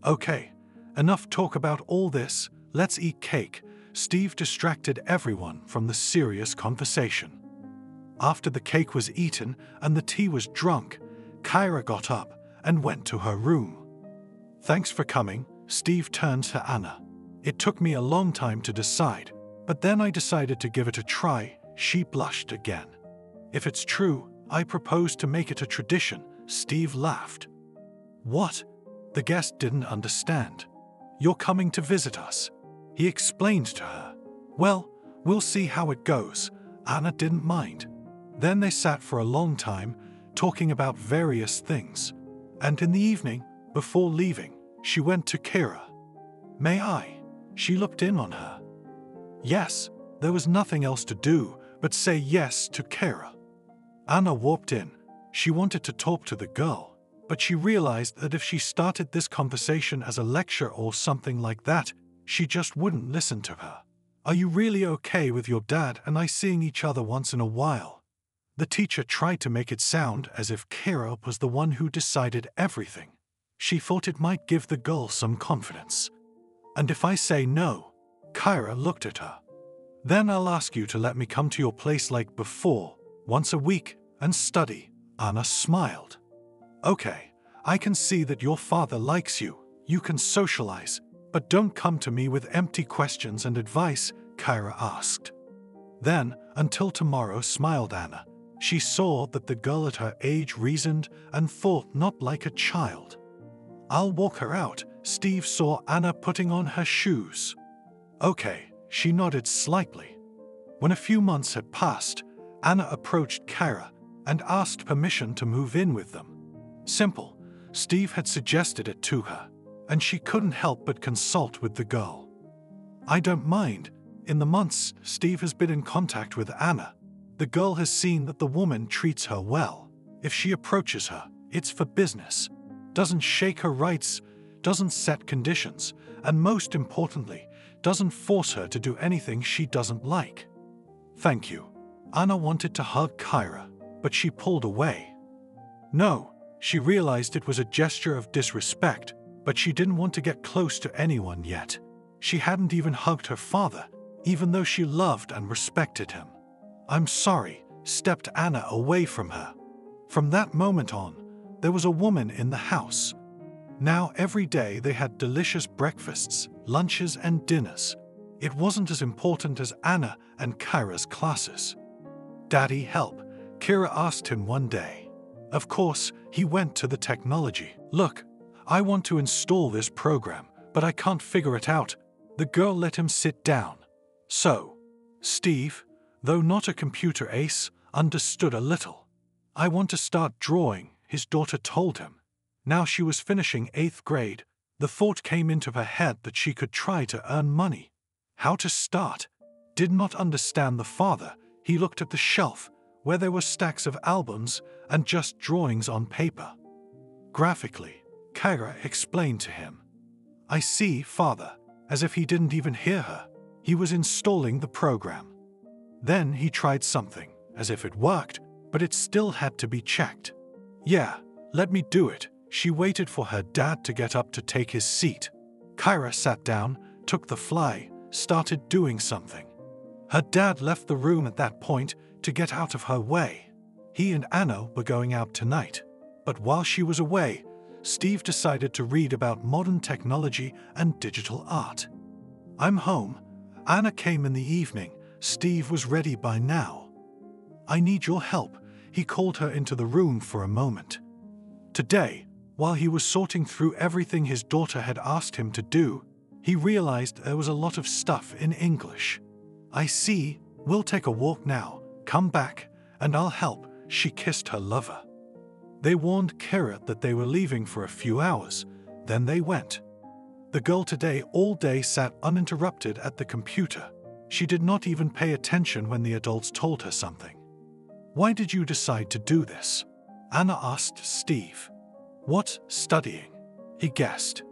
"Okay, enough talk about all this, let's eat cake." Steve distracted everyone from the serious conversation. After the cake was eaten and the tea was drunk, Kyra got up and went to her room. "Thanks for coming." Steve turned to Anna. "It took me a long time to decide, but then I decided to give it a try." She blushed again. "If it's true, I propose to make it a tradition." Steve laughed. "What?" The guest didn't understand. "You're coming to visit us," he explained to her. "Well, we'll see how it goes." Anna didn't mind. Then they sat for a long time, talking about various things. And in the evening, before leaving, she went to Kira. "May I?" She looked in on her. Yes, there was nothing else to do but say yes to Kira. Anna walked in. She wanted to talk to the girl, but she realized that if she started this conversation as a lecture or something like that, she just wouldn't listen to her. "Are you really okay with your dad and I seeing each other once in a while?" The teacher tried to make it sound as if Kira was the one who decided everything. She thought it might give the girl some confidence. "And if I say no?" Kyra looked at her. "Then I'll ask you to let me come to your place like before, once a week, and study." Anna smiled. Okay, I can see that your father likes you. You can socialize, but don't come to me with empty questions and advice, Kyra asked. Then, until tomorrow, smiled Anna. She saw that the girl at her age reasoned and thought not like a child. I'll walk her out. Steve saw Anna putting on her shoes. Okay, she nodded slightly. When a few months had passed, Anna approached Kyra and asked permission to move in with them. Simple. Steve had suggested it to her, and she couldn't help but consult with the girl. I don't mind. In the months Steve has been in contact with Anna, the girl has seen that the woman treats her well. If she approaches her, it's for business, doesn't shake her rights, doesn't set conditions, and most importantly, doesn't force her to do anything she doesn't like. Thank you. Anna wanted to hug Kyra, but she pulled away. No, she realized it was a gesture of disrespect, but she didn't want to get close to anyone yet. She hadn't even hugged her father, even though she loved and respected him. I'm sorry, stepped Anna away from her. From that moment on, there was a woman in the house. Now every day they had delicious breakfasts, lunches, and dinners. It wasn't as important as Anna and Kyra's classes. Daddy, help? Kyra asked him one day. Of course, he went to the technology. Look, I want to install this program, but I can't figure it out. The girl let him sit down. So, Steve, though not a computer ace, understood a little. I want to start drawing, his daughter told him. Now she was finishing 8th grade. The thought came into her head that she could try to earn money. How to start? Did not understand the father. He looked at the shelf, where there were stacks of albums and just drawings on paper. Graphically, Kyra explained to him. I see, father, as if he didn't even hear her. He was installing the program. Then he tried something, as if it worked, but it still had to be checked. Yeah, let me do it. She waited for her dad to get up to take his seat. Kyra sat down, took the fly, started doing something. Her dad left the room at that point to get out of her way. He and Anna were going out tonight. But while she was away, Steve decided to read about modern technology and digital art. I'm home. Anna came in the evening. Steve was ready by now. I need your help. He called her into the room for a moment. Today, while he was sorting through everything his daughter had asked him to do, he realized there was a lot of stuff in English. I see. We'll take a walk now. Come back, and I'll help. She kissed her lover. They warned Kyra that they were leaving for a few hours. Then they went. The girl today all day sat uninterrupted at the computer. She did not even pay attention when the adults told her something. Why did you decide to do this? Anna asked Steve. What, studying? He guessed.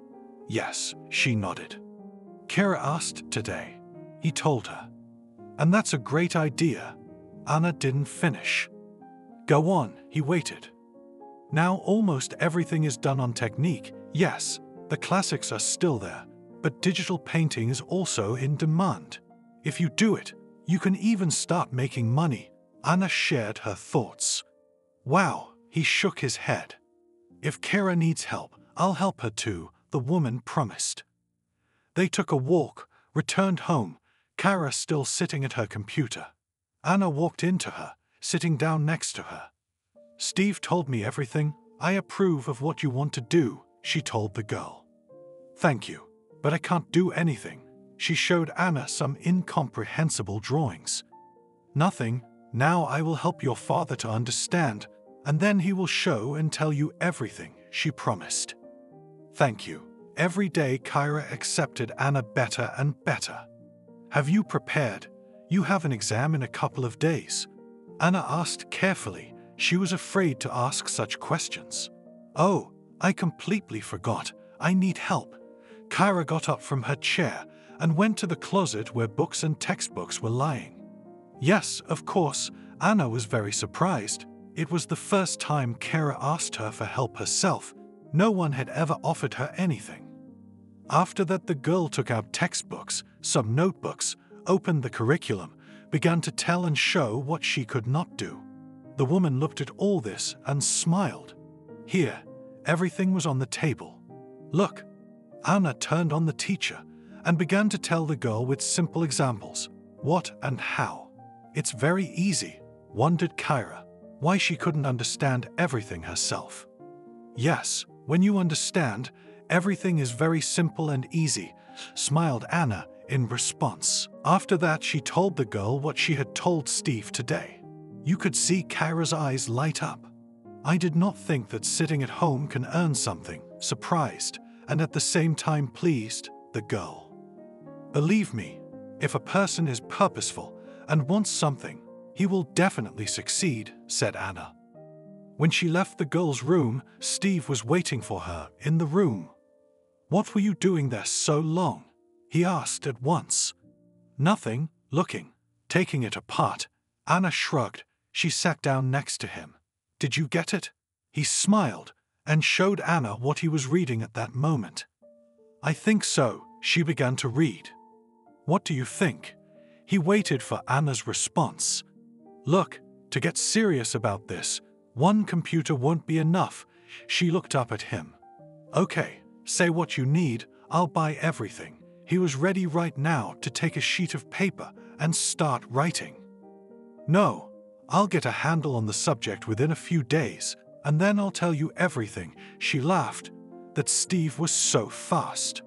Yes, she nodded. Kyra asked today. He told her. And that's a great idea. Anna didn't finish. Go on, he waited. Now almost everything is done on technique. Yes, the classics are still there, but digital painting is also in demand. If you do it, you can even start making money. Anna shared her thoughts. Wow, he shook his head. If Kyra needs help, I'll help her too, the woman promised. They took a walk, returned home, Kyra still sitting at her computer. Anna walked into her, sitting down next to her. Steve told me everything. I approve of what you want to do, she told the girl. Thank you, but I can't do anything. She showed Anna some incomprehensible drawings. Nothing. Now I will help your father to understand, and then he will show and tell you everything, she promised. Thank you. Every day Kyra accepted Anna better and better. Have you prepared? You have an exam in a couple of days. Anna asked carefully. She was afraid to ask such questions. Oh, I completely forgot. I need help. Kyra got up from her chair and went to the closet where books and textbooks were lying. Yes, of course, Anna was very surprised. It was the first time Kyra asked her for help herself. No one had ever offered her anything. After that, the girl took out textbooks, some notebooks, opened the curriculum, began to tell and show what she could not do. The woman looked at all this and smiled. Here, everything was on the table. Look, Anna turned on the teacher and began to tell the girl with simple examples, what and how. It's very easy, wondered Kyra, why she couldn't understand everything herself. Yes, when you understand, everything is very simple and easy, smiled Anna in response. After that, she told the girl what she had told Steve today. You could see Kyra's eyes light up. I did not think that sitting at home can earn something, surprised, and at the same time pleased, the girl. Believe me, if a person is purposeful and wants something, he will definitely succeed, said Anna. When she left the girl's room, Steve was waiting for her in the room. What were you doing there so long? He asked at once. Nothing, looking, taking it apart. Anna shrugged. She sat down next to him. Did you get it? He smiled and showed Anna what he was reading at that moment. I think so. She began to read. What do you think? He waited for Anna's response. Look, to get serious about this, one computer won't be enough. She looked up at him. Okay, say what you need, I'll buy everything. He was ready right now to take a sheet of paper and start writing. No, I'll get a handle on the subject within a few days, and then I'll tell you everything. She laughed. That Steve was so fast.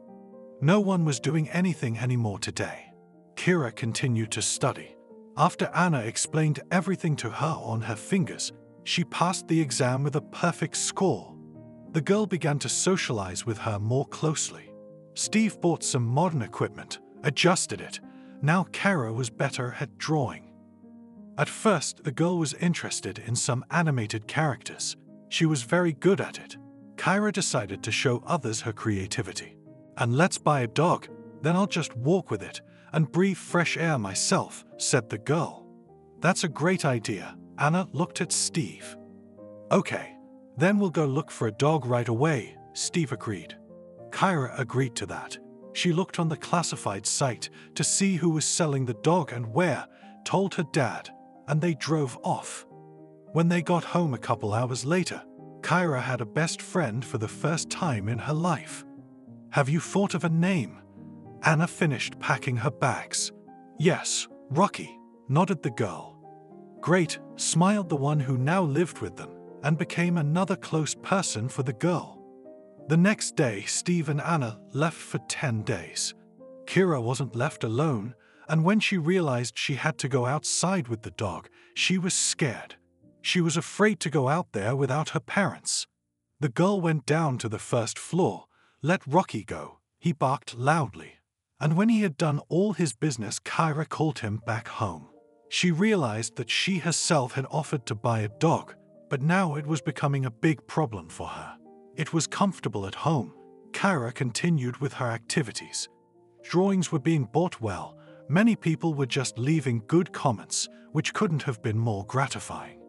No one was doing anything anymore today. Kira continued to study. After Anna explained everything to her on her fingers, she passed the exam with a perfect score. The girl began to socialize with her more closely. Steve bought some modern equipment, adjusted it. Now Kira was better at drawing. At first, the girl was interested in some animated characters. She was very good at it. Kyra decided to show others her creativity. And let's buy a dog, then I'll just walk with it and breathe fresh air myself, said the girl. That's a great idea. Anna looked at Steve. Okay, then we'll go look for a dog right away, Steve agreed. Kyra agreed to that. She looked on the classified site to see who was selling the dog and where, told her dad, and they drove off. When they got home a couple hours later, Kyra had a best friend for the first time in her life. Have you thought of a name? Anna finished packing her bags. Yes, Rocky, nodded the girl. Great, smiled the one who now lived with them and became another close person for the girl. The next day, Steve and Anna left for 10 days. Kira wasn't left alone, and when she realized she had to go outside with the dog, she was scared. She was afraid to go out there without her parents. The girl went down to the first floor. Let Rocky go, he barked loudly. And when he had done all his business, Kyra called him back home. She realized that she herself had offered to buy a dog, but now it was becoming a big problem for her. It was comfortable at home. Kyra continued with her activities. Drawings were being bought well. Many people were just leaving good comments, which couldn't have been more gratifying.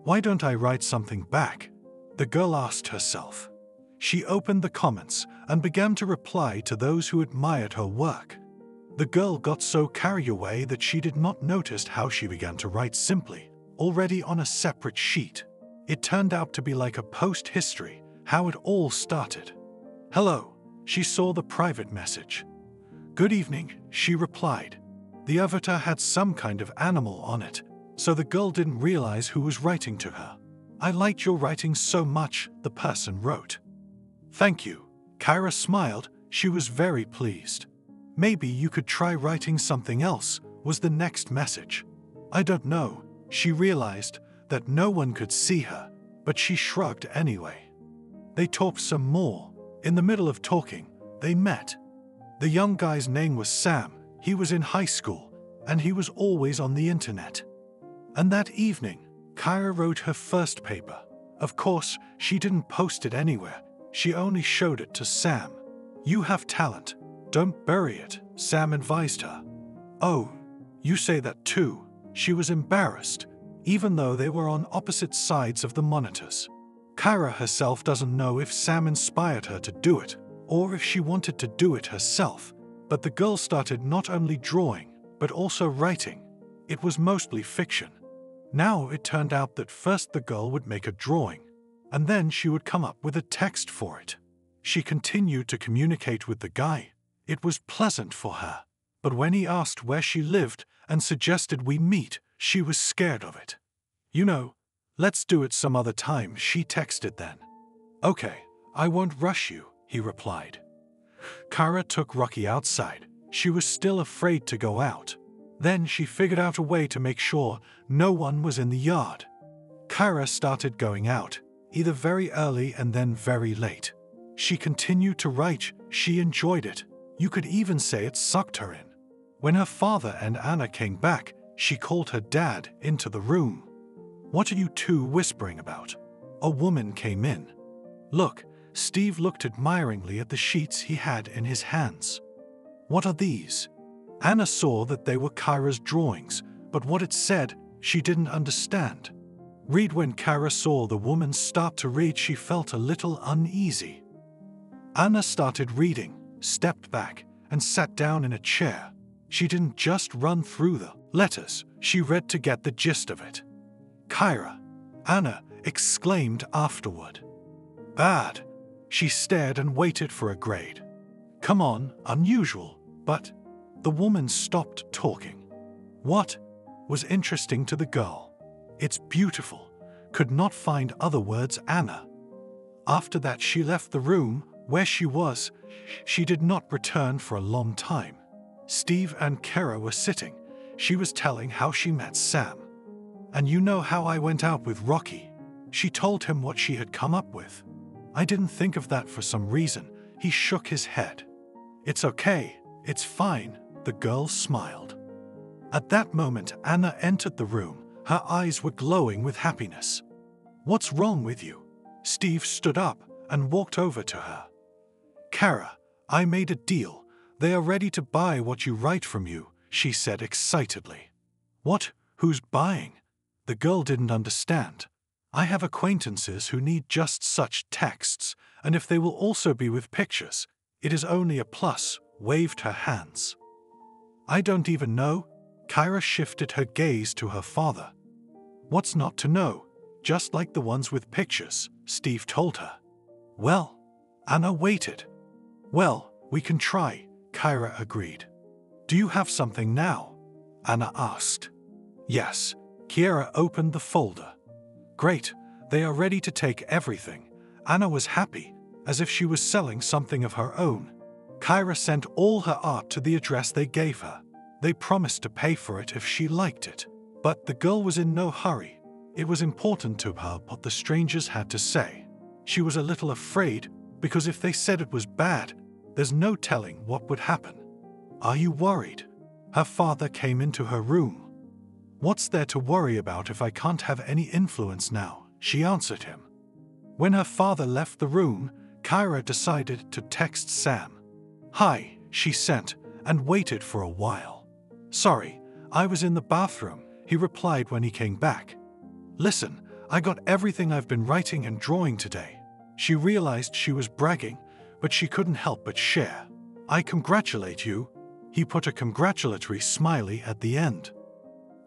Why don't I write something back? The girl asked herself. She opened the comments and began to reply to those who admired her work. The girl got so carried away that she did not notice how she began to write simply, already on a separate sheet. It turned out to be like a post-history, how it all started. Hello, she saw the private message. Good evening, she replied. The avatar had some kind of animal on it, so the girl didn't realize who was writing to her. I liked your writing so much, the person wrote. Thank you. Kyra smiled. She was very pleased. Maybe you could try writing something else, was the next message. I don't know. She realized that no one could see her, but she shrugged anyway. They talked some more. In the middle of talking, they met. The young guy's name was Sam. He was in high school, and he was always on the internet. And that evening, Kyra wrote her first paper. Of course, she didn't post it anywhere. She only showed it to Sam. You have talent. Don't bury it, Sam advised her. Oh, you say that too. She was embarrassed, even though they were on opposite sides of the monitors. Kyra herself doesn't know if Sam inspired her to do it, or if she wanted to do it herself, but the girl started not only drawing, but also writing. It was mostly fiction. Now it turned out that first the girl would make a drawing. and then she would come up with a text for it. She continued to communicate with the guy. It was pleasant for her. But when he asked where she lived and suggested we meet, she was scared of it. "You know, let's do it some other time," she texted then. "Okay, I won't rush you," he replied. Kara took Rocky outside. She was still afraid to go out. Then she figured out a way to make sure no one was in the yard. Kara started going out, either very early and then very late. She continued to write. She enjoyed it. You could even say it sucked her in. When her father and Anna came back, she called her dad into the room. "What are you two whispering about?" A woman came in. "Look," Steve looked admiringly at the sheets he had in his hands. "What are these?" Anna saw that they were Kyra's drawings, but what it said, she didn't understand. Read. When Kara saw the woman start to read, she felt a little uneasy. Anna started reading, stepped back, and sat down in a chair. She didn't just run through the letters, she read to get the gist of it. "Kyra," Anna exclaimed afterward. "Bad." She stared and waited for a grade. "Come on, unusual, but..." The woman stopped talking. What was interesting to the girl? "It's beautiful." Could not find other words, Anna. After that she left the room where she was. She did not return for a long time. Steve and Kara were sitting. She was telling how she met Sam. "And you know how I went out with Rocky?" She told him what she had come up with. "I didn't think of that for some reason." He shook his head. "It's okay, it's fine," the girl smiled. At that moment, Anna entered the room. Her eyes were glowing with happiness. "What's wrong with you?" Steve stood up and walked over to her. "Kara, I made a deal. They are ready to buy what you write from you," she said excitedly. "What? Who's buying?" The girl didn't understand. "I have acquaintances who need just such texts, and if they will also be with pictures, it is only a plus," waved her hands. "I don't even know." Kyra shifted her gaze to her father. "What's not to know? Just like the ones with pictures," Steve told her. "Well," Anna waited. "Well, we can try," Kyra agreed. "Do you have something now?" Anna asked. "Yes." Kiera opened the folder. "Great, they are ready to take everything." Anna was happy, as if she was selling something of her own. Kyra sent all her art to the address they gave her. They promised to pay for it if she liked it. But the girl was in no hurry. It was important to her what the strangers had to say. She was a little afraid, because if they said it was bad, there's no telling what would happen. "Are you worried?" Her father came into her room. "What's there to worry about if I can't have any influence now?" she answered him. When her father left the room, Kyra decided to text Sam. "Hi," she sent, and waited for a while. "Sorry, I was in the bathroom," he replied when he came back. "Listen, I got everything I've been writing and drawing today." She realized she was bragging, but she couldn't help but share. "I congratulate you." He put a congratulatory smiley at the end.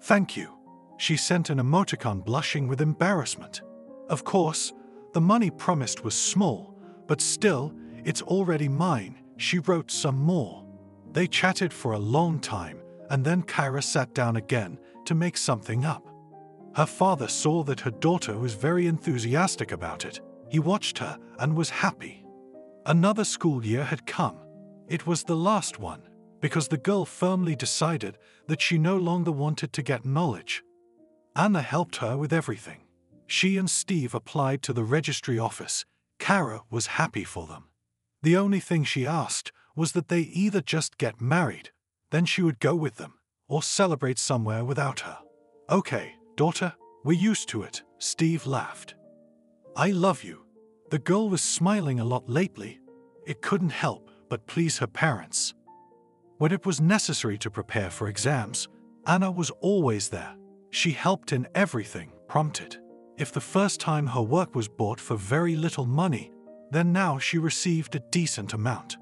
"Thank you." She sent an emoticon blushing with embarrassment. Of course, the money promised was small, but still, "It's already mine." She wrote some more. They chatted for a long time, and then Kyra sat down again to make something up. Her father saw that her daughter was very enthusiastic about it. He watched her and was happy. Another school year had come. It was the last one, because the girl firmly decided that she no longer wanted to get knowledge. Anna helped her with everything. She and Steve applied to the registry office. Kara was happy for them. The only thing she asked was that they either just get married, then she would go with them, or celebrate somewhere without her. "Okay, daughter, we're used to it," Steve laughed. "I love you." The girl was smiling a lot lately. It couldn't help but please her parents. When it was necessary to prepare for exams, Anna was always there. She helped in everything, prompted. If the first time her work was bought for very little money, then now she received a decent amount.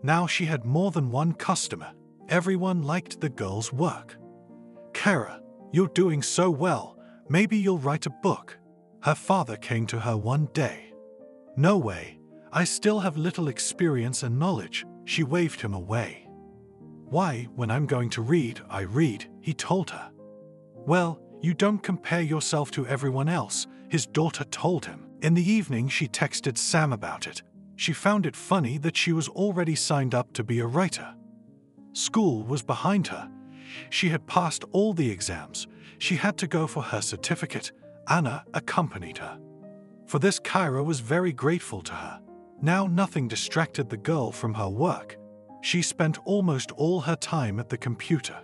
Now she had more than one customer. Everyone liked the girl's work. "Kara, you're doing so well. Maybe you'll write a book." Her father came to her one day. "No way, I still have little experience and knowledge," she waved him away. "Why, when I'm going to read, I read," he told her. "Well, you don't compare yourself to everyone else," his daughter told him. In the evening, she texted Sam about it. She found it funny that she was already signed up to be a writer. School was behind her. She had passed all the exams. She had to go for her certificate. Anna accompanied her. For this, Kyra was very grateful to her. Now nothing distracted the girl from her work. She spent almost all her time at the computer.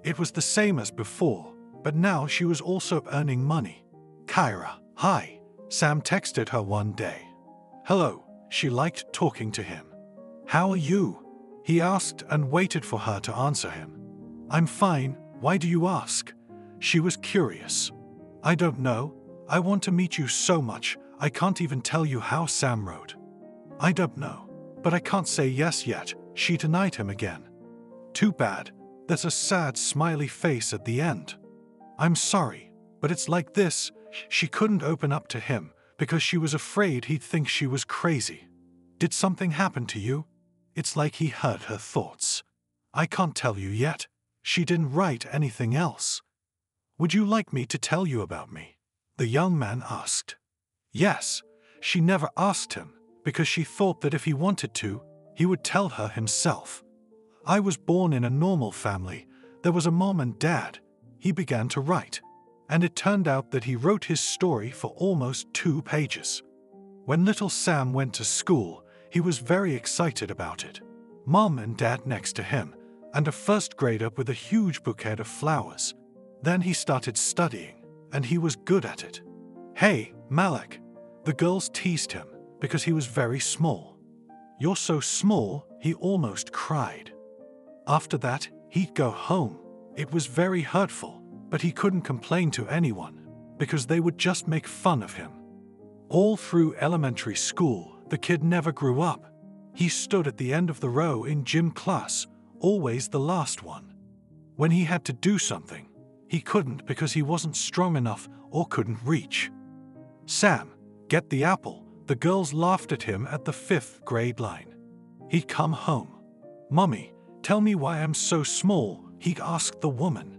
It was the same as before, but now she was also earning money. "Kyra, hi," Sam texted her one day. "Hello," she liked talking to him. "How are you?" he asked and waited for her to answer him. "I'm fine, why do you ask?" She was curious. "I don't know, I want to meet you so much, I can't even tell you how," Sam wrote. "I don't know, but I can't say yes yet," she denied him again. "Too bad, there's a sad smiley face at the end. I'm sorry, but it's like this." She couldn't open up to him because she was afraid he'd think she was crazy. "Did something happen to you?" It's like he heard her thoughts. "I can't tell you yet." She didn't write anything else. "Would you like me to tell you about me?" the young man asked. Yes, she never asked him because she thought that if he wanted to, he would tell her himself. "I was born in a normal family. There was a mom and dad." He began to write, and it turned out that he wrote his story for almost 2 pages. When little Sam went to school, he was very excited about it. Mom and dad next to him, and a first grader with a huge bouquet of flowers. Then he started studying, and he was good at it. "Hey, Malik," the girls teased him because he was very small. "You're so small," he almost cried. After that, he'd go home. It was very hurtful, but he couldn't complain to anyone because they would just make fun of him. All through elementary school, the kid never grew up. He stood at the end of the row in gym class, always the last one. When he had to do something, he couldn't because he wasn't strong enough or couldn't reach. "Sam, get the apple," the girls laughed at him at the 5th grade line. He'd come home. "Mommy, tell me why I'm so small," he asked the woman.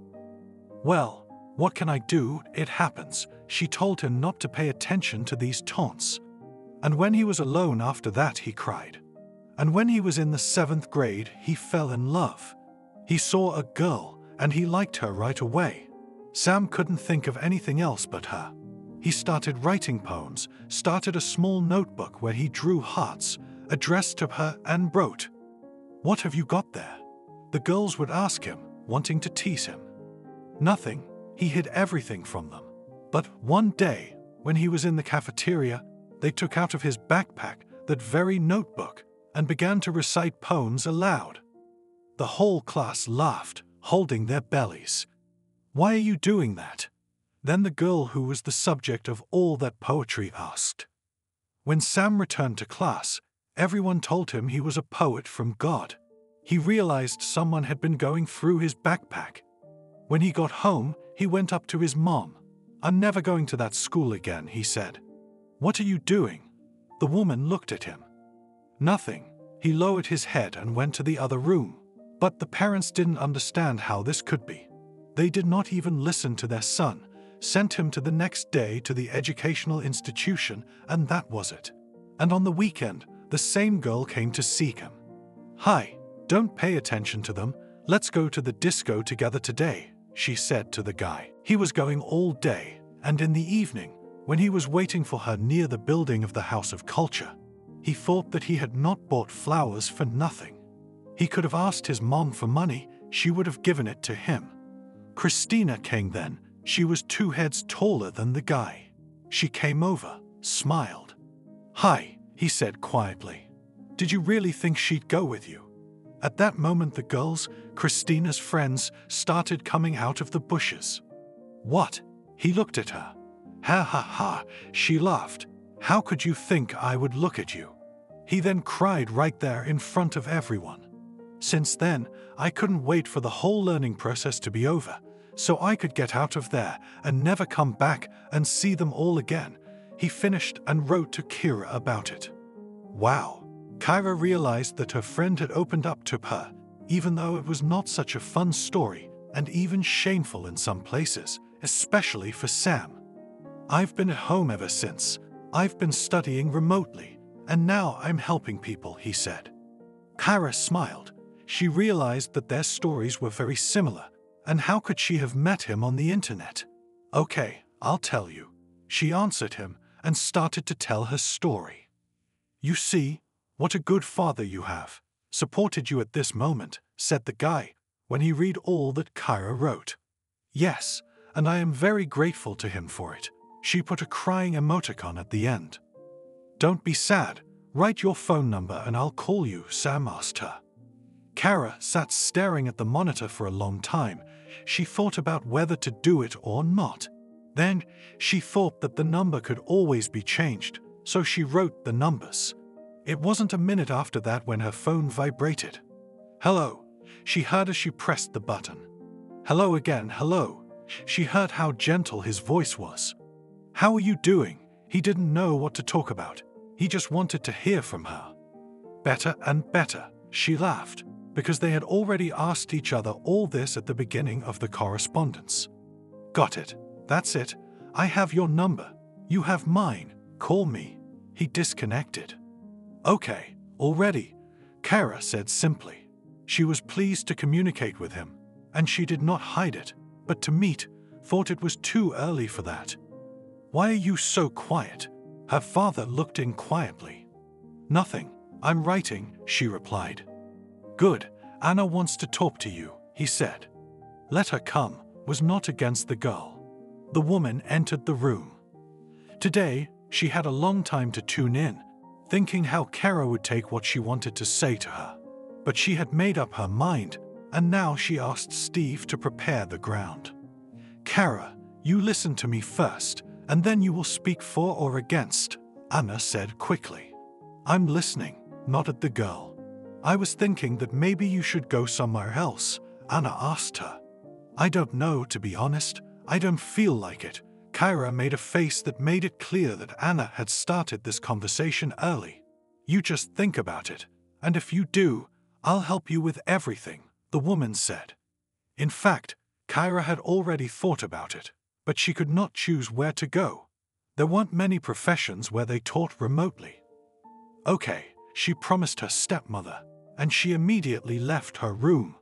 "Well, what can I do? It happens," she told him not to pay attention to these taunts. And when he was alone after that, he cried. And when he was in the 7th grade, he fell in love. He saw a girl, and he liked her right away. Sam couldn't think of anything else but her. He started writing poems, started a small notebook where he drew hearts, addressed to her, and wrote. "What have you got there?" the girls would ask him, wanting to tease him. Nothing. He hid everything from them. But one day, when he was in the cafeteria, they took out of his backpack that very notebook and began to recite poems aloud. The whole class laughed, holding their bellies. "Why are you doing that?" Then the girl who was the subject of all that poetry asked. When Sam returned to class, everyone told him he was a poet from God. He realized someone had been going through his backpack. When he got home, he went up to his mom. "I'm never going to that school again," he said. "What are you doing?" The woman looked at him. "Nothing." He lowered his head and went to the other room. But the parents didn't understand how this could be. They did not even listen to their son, sent him to the next day to the educational institution, and that was it. And on the weekend, the same girl came to seek him. "Hi, don't pay attention to them. Let's go to the disco together today," she said to the guy. He was going all day, and in the evening, when he was waiting for her near the building of the House of Culture, he thought that he had not bought flowers for nothing. He could have asked his mom for money, she would have given it to him. Christina came then. She was 2 heads taller than the guy. She came over, smiled. "Hi," he said quietly. "Did you really think she'd go with you?" At that moment the girls, Christina's friends, started coming out of the bushes. "What?" He looked at her. "Ha ha ha," she laughed. "How could you think I would look at you?" He then cried right there in front of everyone. Since then, I couldn't wait for the whole learning process to be over, so I could get out of there and never come back and see them all again, he finished and wrote to Kira about it. Wow. Kyra realized that her friend had opened up to her, even though it was not such a fun story and even shameful in some places, especially for Sam. I've been at home ever since. I've been studying remotely, and now I'm helping people, he said. Kyra smiled. She realized that their stories were very similar, and how could she have met him on the internet? Okay, I'll tell you. She answered him and started to tell her story. You see, what a good father you have. Supported you at this moment, said the guy, when he read all that Kyra wrote. Yes, and I am very grateful to him for it. She put a crying emoticon at the end. Don't be sad. Write your phone number and I'll call you, Sam asked her. Kyra sat staring at the monitor for a long time. She thought about whether to do it or not. Then, she thought that the number could always be changed, so she wrote the numbers. It wasn't a minute after that when her phone vibrated. Hello, she heard as she pressed the button. Hello again, hello. She heard how gentle his voice was. How are you doing? He didn't know what to talk about. He just wanted to hear from her. Better and better, she laughed, because they had already asked each other all this at the beginning of the correspondence. Got it. That's it. I have your number. You have mine. Call me. He disconnected. Okay, already, Kyra said simply. She was pleased to communicate with him, and she did not hide it, but to meet, thought it was too early for that. Why are you so quiet? Her father looked in quietly. Nothing. I'm writing, she replied. Good. Anna wants to talk to you, he said. Let her come, was not against the girl. The woman entered the room. Today, she had a long time to tune in, thinking how Kyra would take what she wanted to say to her. But she had made up her mind, and now she asked Steve to prepare the ground. Kyra, you listen to me first, and then you will speak for or against, Anna said quickly. I'm listening, nodded the girl. I was thinking that maybe you should go somewhere else, Anna asked her. I don't know, to be honest. I don't feel like it. Kyra made a face that made it clear that Anna had started this conversation early. You just think about it, and if you do, I'll help you with everything, the woman said. In fact, Kyra had already thought about it, but she could not choose where to go. There weren't many professions where they taught remotely. Okay, she promised her stepmother, and she immediately left her room.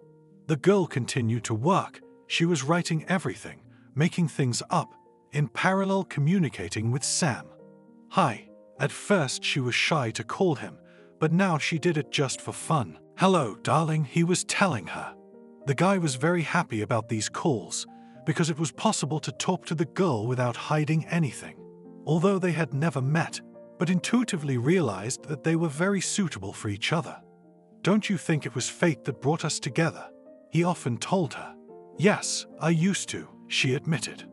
The girl continued to work. She was writing everything, making things up, in parallel communicating with Sam. Hi. At first she was shy to call him, but now she did it just for fun. Hello, darling, he was telling her. The guy was very happy about these calls, because it was possible to talk to the girl without hiding anything. Although they had never met, but intuitively realized that they were very suitable for each other. Don't you think it was fate that brought us together? He often told her. Yes, I used to, she admitted.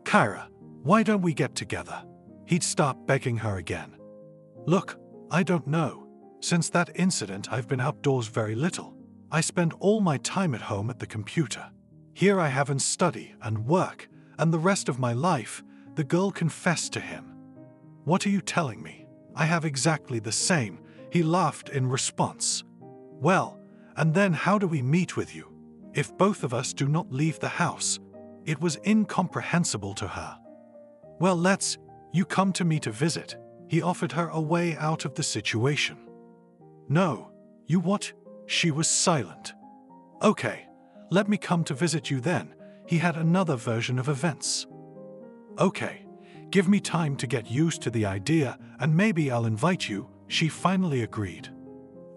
Kyra, why don't we get together? He'd start begging her again. Look, I don't know. Since that incident, I've been outdoors very little. I spend all my time at home at the computer. Here I haven't study and work, and the rest of my life, the girl confessed to him. What are you telling me? I have exactly the same, he laughed in response. Well, and then how do we meet with you? If both of us do not leave the house. It was incomprehensible to her. Well, you come to me to visit. He offered her a way out of the situation. No, you what? She was silent. Okay, let me come to visit you then. He had another version of events. Okay, give me time to get used to the idea and maybe I'll invite you, she finally agreed.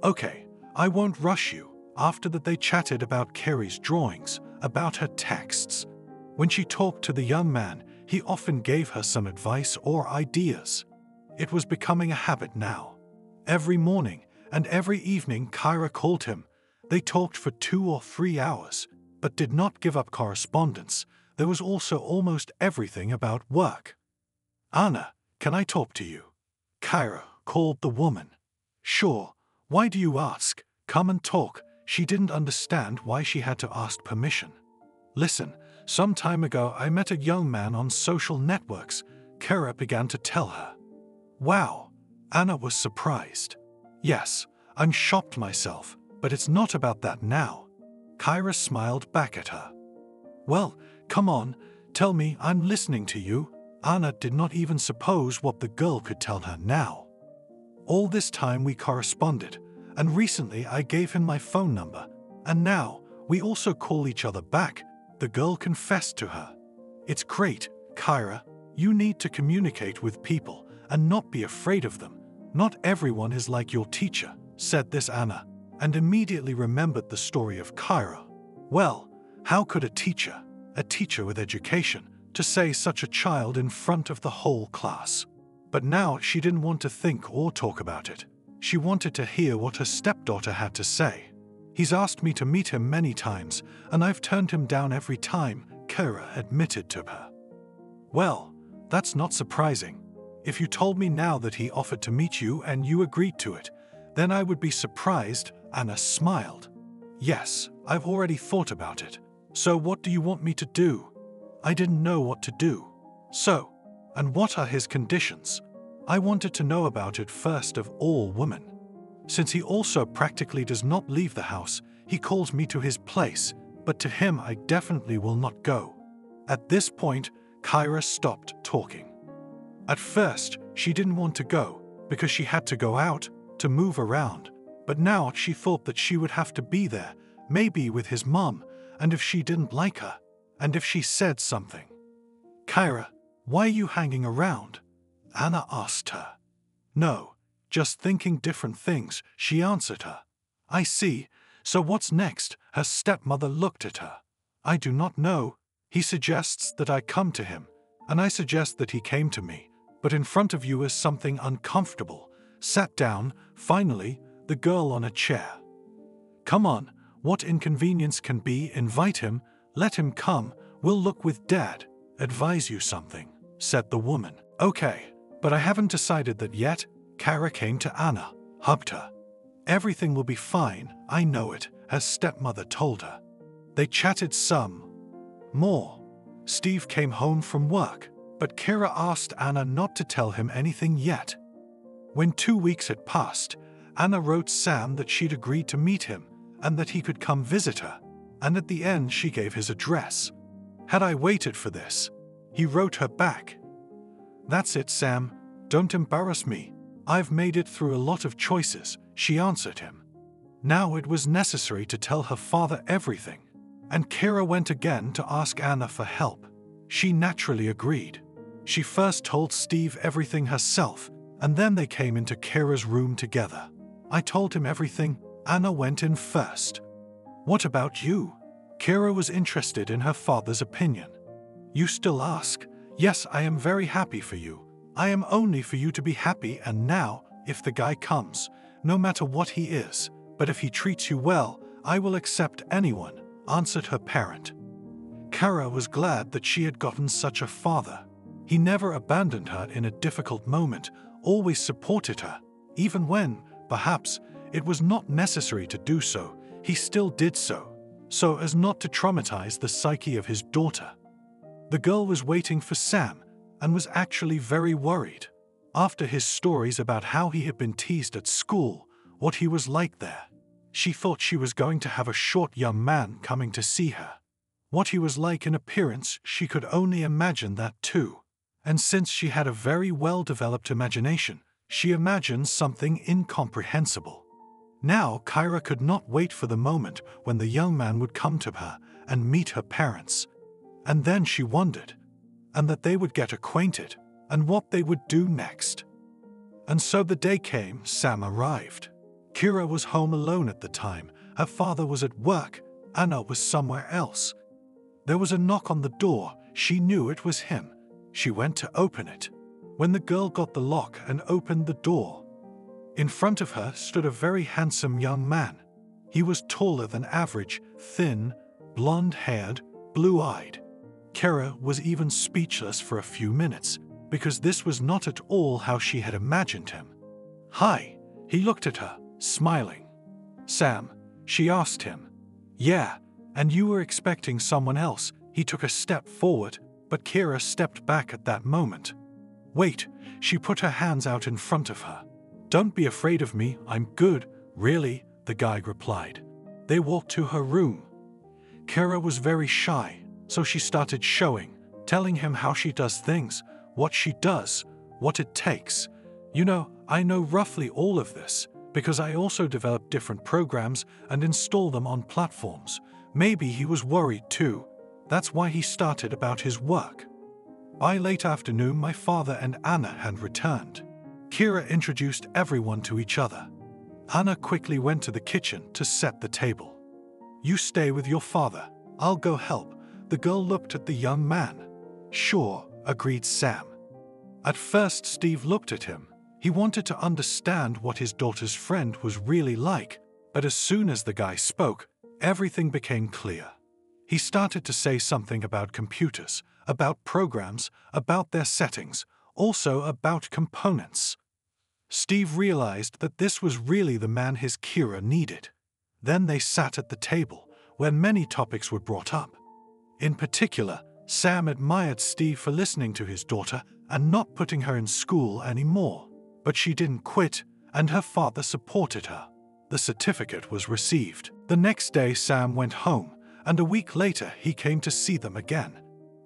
Okay, I won't rush you. After that they chatted about Carrie's drawings, about her texts. When she talked to the young man, he often gave her some advice or ideas. It was becoming a habit now. Every morning and every evening Kyra called him. They talked for 2 or 3 hours, but did not give up correspondence. There was also almost everything about work. Anna, can I talk to you? Kyra called the woman. Sure, why do you ask? Come and talk. She didn't understand why she had to ask permission. Listen, some time ago I met a young man on social networks. Kira began to tell her. Wow, Anna was surprised. Yes, I'm shocked myself, but it's not about that now. Kira smiled back at her. Well, come on, tell me, I'm listening to you. Anna did not even suppose what the girl could tell her now. All this time we corresponded, and recently I gave him my phone number, and now we also call each other back, the girl confessed to her. It's great, Kira. You need to communicate with people and not be afraid of them. Not everyone is like your teacher, said this Anna, and immediately remembered the story of Kira. Well, how could a teacher with education, to say such a child in front of the whole class? But now she didn't want to think or talk about it. She wanted to hear what her stepdaughter had to say. He's asked me to meet him many times, and I've turned him down every time, Kira admitted to her. Well, that's not surprising. If you told me now that he offered to meet you and you agreed to it, then I would be surprised, Anna smiled. Yes, I've already thought about it. So what do you want me to do? I didn't know what to do. So, and what are his conditions? I wanted to know about it first of all, woman. Since he also practically does not leave the house, he calls me to his place, but to him I definitely will not go. At this point, Kira stopped talking. At first, she didn't want to go, because she had to go out, to move around, but now she thought that she would have to be there, maybe with his mom, and if she didn't like her, and if she said something. Kira, why are you hanging around? Anna asked her. No, just thinking different things, she answered her. I see, so what's next? Her stepmother looked at her. I do not know. He suggests that I come to him, and I suggest that he came to me, but in front of you is something uncomfortable. Sat down, finally, the girl on a chair. Come on, what inconvenience can be? Invite him, let him come, we'll look with Dad. Advise you something, said the woman. Okay, but I haven't decided that yet. Kira came to Anna, hugged her. Everything will be fine, I know it, her stepmother told her. They chatted some more. Steve came home from work, but Kira asked Anna not to tell him anything yet. When 2 weeks had passed, Anna wrote Sam that she'd agreed to meet him and that he could come visit her, and at the end she gave his address. Had I waited for this? He wrote her back. That's it, Sam. Don't embarrass me. I've made it through a lot of choices, she answered him. Now it was necessary to tell her father everything, and Kira went again to ask Anna for help. She naturally agreed. She first told Steve everything herself, and then they came into Kira's room together. I told him everything. Anna went in first. What about you? Kira was interested in her father's opinion. You still ask? Yes, I am very happy for you. I am only for you to be happy, and now, if the guy comes, no matter what he is, but if he treats you well, I will accept anyone, answered her parent. Kira was glad that she had gotten such a father. He never abandoned her in a difficult moment, always supported her, even when, perhaps, it was not necessary to do so, he still did so as not to traumatize the psyche of his daughter. The girl was waiting for Sam and was actually very worried. After his stories about how he had been teased at school, what he was like there, she thought she was going to have a short young man coming to see her. What he was like in appearance, she could only imagine that too. And since she had a very well-developed imagination, she imagined something incomprehensible. Now Kira could not wait for the moment when the young man would come to her and meet her parents. And then she wondered, and that they would get acquainted, and what they would do next. And so the day came. Sam arrived. Kira was home alone at the time. Her father was at work. Anna was somewhere else. There was a knock on the door. She knew it was him. She went to open it. When the girl got the lock and opened the door, in front of her stood a very handsome young man. He was taller than average, thin, blonde-haired, blue-eyed. Kira was even speechless for a few minutes, because this was not at all how she had imagined him. Hi, he looked at her, smiling. Sam, she asked him. Yeah, and you were expecting someone else. He took a step forward, but Kira stepped back at that moment. Wait, she put her hands out in front of her. Don't be afraid of me, I'm good, really, the guy replied. They walked to her room. Kira was very shy, so she started showing, telling him how she does things, what she does, what it takes. You know, I know roughly all of this, because I also develop different programs and install them on platforms. Maybe he was worried too. That's why he started about his work. By late afternoon, my father and Anna had returned. Kira introduced everyone to each other. Anna quickly went to the kitchen to set the table. You stay with your father. I'll go help. The girl looked at the young man. Sure, agreed Sam. At first, Steve looked at him. He wanted to understand what his daughter's friend was really like, but as soon as the guy spoke, everything became clear. He started to say something about computers, about programs, about their settings, also about components. Steve realized that this was really the man his Kira needed. Then they sat at the table, where many topics were brought up. In particular, Sam admired Steve for listening to his daughter and not putting her in school anymore. But she didn't quit, and her father supported her. The certificate was received. The next day, Sam went home, and a week later he came to see them again.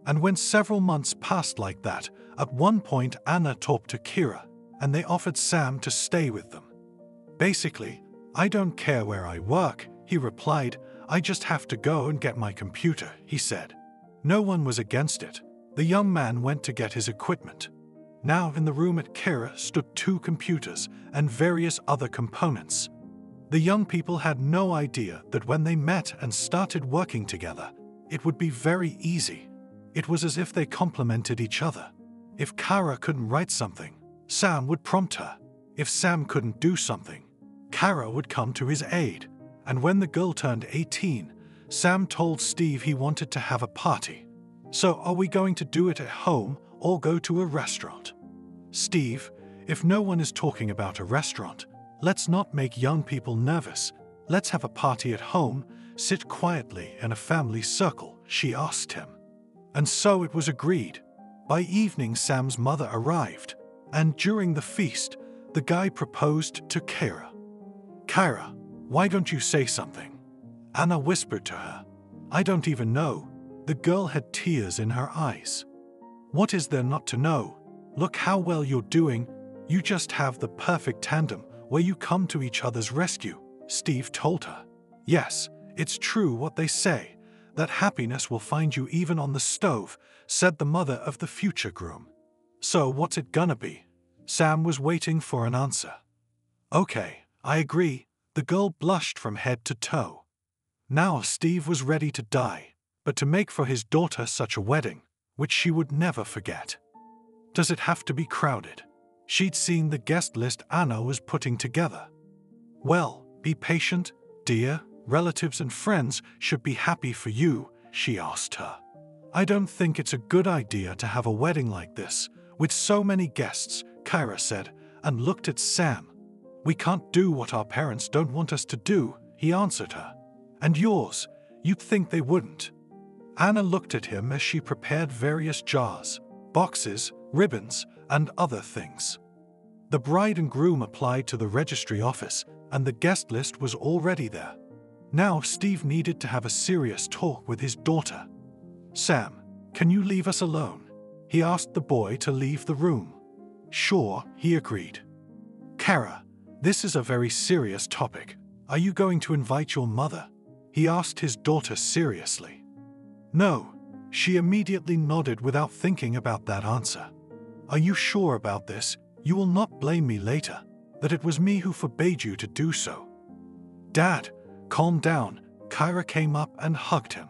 And when several months passed like that, at one point Anna talked to Kira, and they offered Sam to stay with them. Basically, I don't care where I work, he replied. I just have to go and get my computer, he said. No one was against it. The young man went to get his equipment. Now in the room at Kira stood 2 computers and various other components. The young people had no idea that when they met and started working together, it would be very easy. It was as if they complemented each other. If Kara couldn't write something, Sam would prompt her. If Sam couldn't do something, Kara would come to his aid. And when the girl turned 18, Sam told Steve he wanted to have a party. So are we going to do it at home or go to a restaurant? Steve, if no one is talking about a restaurant, let's not make young people nervous. Let's have a party at home, sit quietly in a family circle, she asked him. And so it was agreed. By evening, Sam's mother arrived, and during the feast, the guy proposed to Kira. Kira, why don't you say something? Anna whispered to her. I don't even know. The girl had tears in her eyes. What is there not to know? Look how well you're doing. You just have the perfect tandem where you come to each other's rescue, Steve told her. Yes, it's true what they say, that happiness will find you even on the stove, said the mother of the future groom. So what's it gonna be? Sam was waiting for an answer. Okay, I agree. The girl blushed from head to toe. Now Steve was ready to die, but to make for his daughter such a wedding, which she would never forget. Does it have to be crowded? She'd seen the guest list Anna was putting together. Well, be patient, dear. Relatives and friends should be happy for you, she asked her. I don't think it's a good idea to have a wedding like this, with so many guests, Kira said, and looked at Sam. We can't do what our parents don't want us to do, he answered her. And yours, you'd think they wouldn't. Anna looked at him as she prepared various jars, boxes, ribbons, and other things. The bride and groom applied to the registry office, and the guest list was already there. Now Steve needed to have a serious talk with his daughter. Sam, can you leave us alone? He asked the boy to leave the room. Sure, he agreed. Kara, this is a very serious topic. Are you going to invite your mother? He asked his daughter seriously. No, she immediately nodded without thinking about that answer. Are you sure about this? You will not blame me later, that it was me who forbade you to do so. Dad, calm down. Kira came up and hugged him.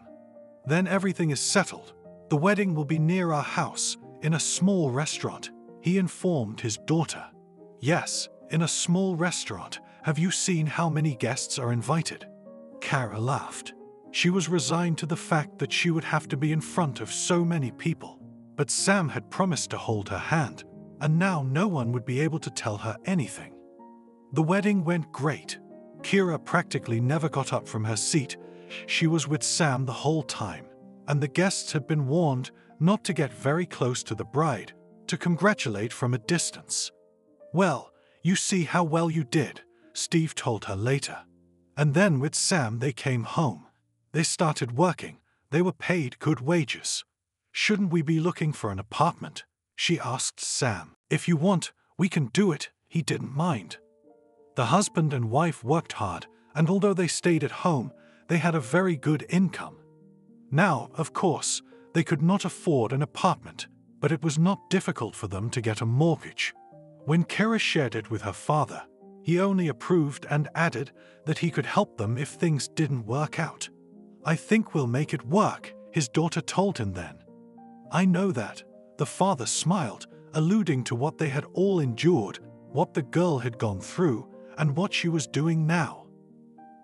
Then everything is settled. The wedding will be near our house, in a small restaurant, he informed his daughter. Yes, in a small restaurant. Have you seen how many guests are invited? Kara laughed. She was resigned to the fact that she would have to be in front of so many people. But Sam had promised to hold her hand, and now no one would be able to tell her anything. The wedding went great. Kira practically never got up from her seat. She was with Sam the whole time, and the guests had been warned not to get very close to the bride, to congratulate from a distance. "Well, you see how well you did," Steve told her later. And then with Sam they came home. They started working. They were paid good wages. "Shouldn't we be looking for an apartment?" she asked Sam. "If you want, we can do it," he didn't mind. The husband and wife worked hard, and although they stayed at home, they had a very good income. Now, of course, they could not afford an apartment, but it was not difficult for them to get a mortgage. When Kira shared it with her father, he only approved and added that he could help them if things didn't work out. "I think we'll make it work," his daughter told him then. "I know that." The father smiled, alluding to what they had all endured, what the girl had gone through, and what she was doing now.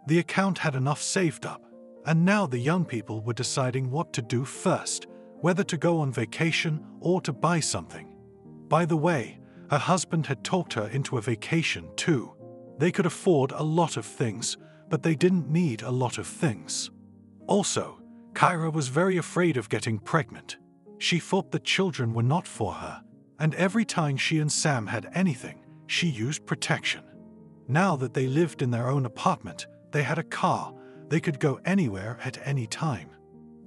The account had enough saved up, and now the young people were deciding what to do first, whether to go on vacation or to buy something. By the way, her husband had talked her into a vacation too. They could afford a lot of things, but they didn't need a lot of things. Also, Kyra was very afraid of getting pregnant. She thought the children were not for her, and every time she and Sam had anything, she used protection. Now that they lived in their own apartment, they had a car, they could go anywhere at any time.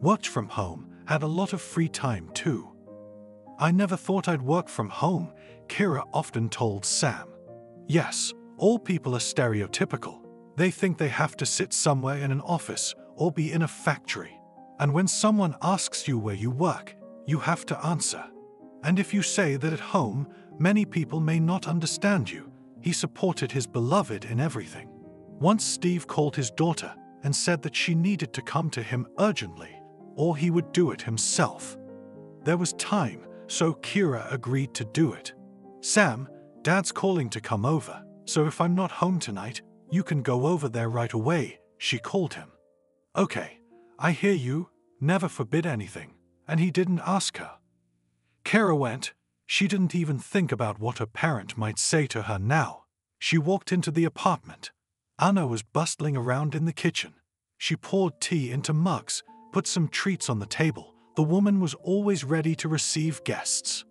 Worked from home, had a lot of free time too. "I never thought I'd work from home," Kira often told Sam. "Yes, all people are stereotypical. They think they have to sit somewhere in an office or be in a factory. And when someone asks you where you work, you have to answer. And if you say that at home, many people may not understand you." He supported his beloved in everything. Once Steve called his daughter and said that she needed to come to him urgently, or he would do it himself. There was time, so Kira agreed to do it. "Sam, Dad's calling to come over, so if I'm not home tonight, you can go over there right away," she called him. "Okay, I hear you, never forbid anything," and he didn't ask her. Kira went. She didn't even think about what her parent might say to her now. She walked into the apartment. Anna was bustling around in the kitchen. She poured tea into mugs, put some treats on the table. The woman was always ready to receive guests.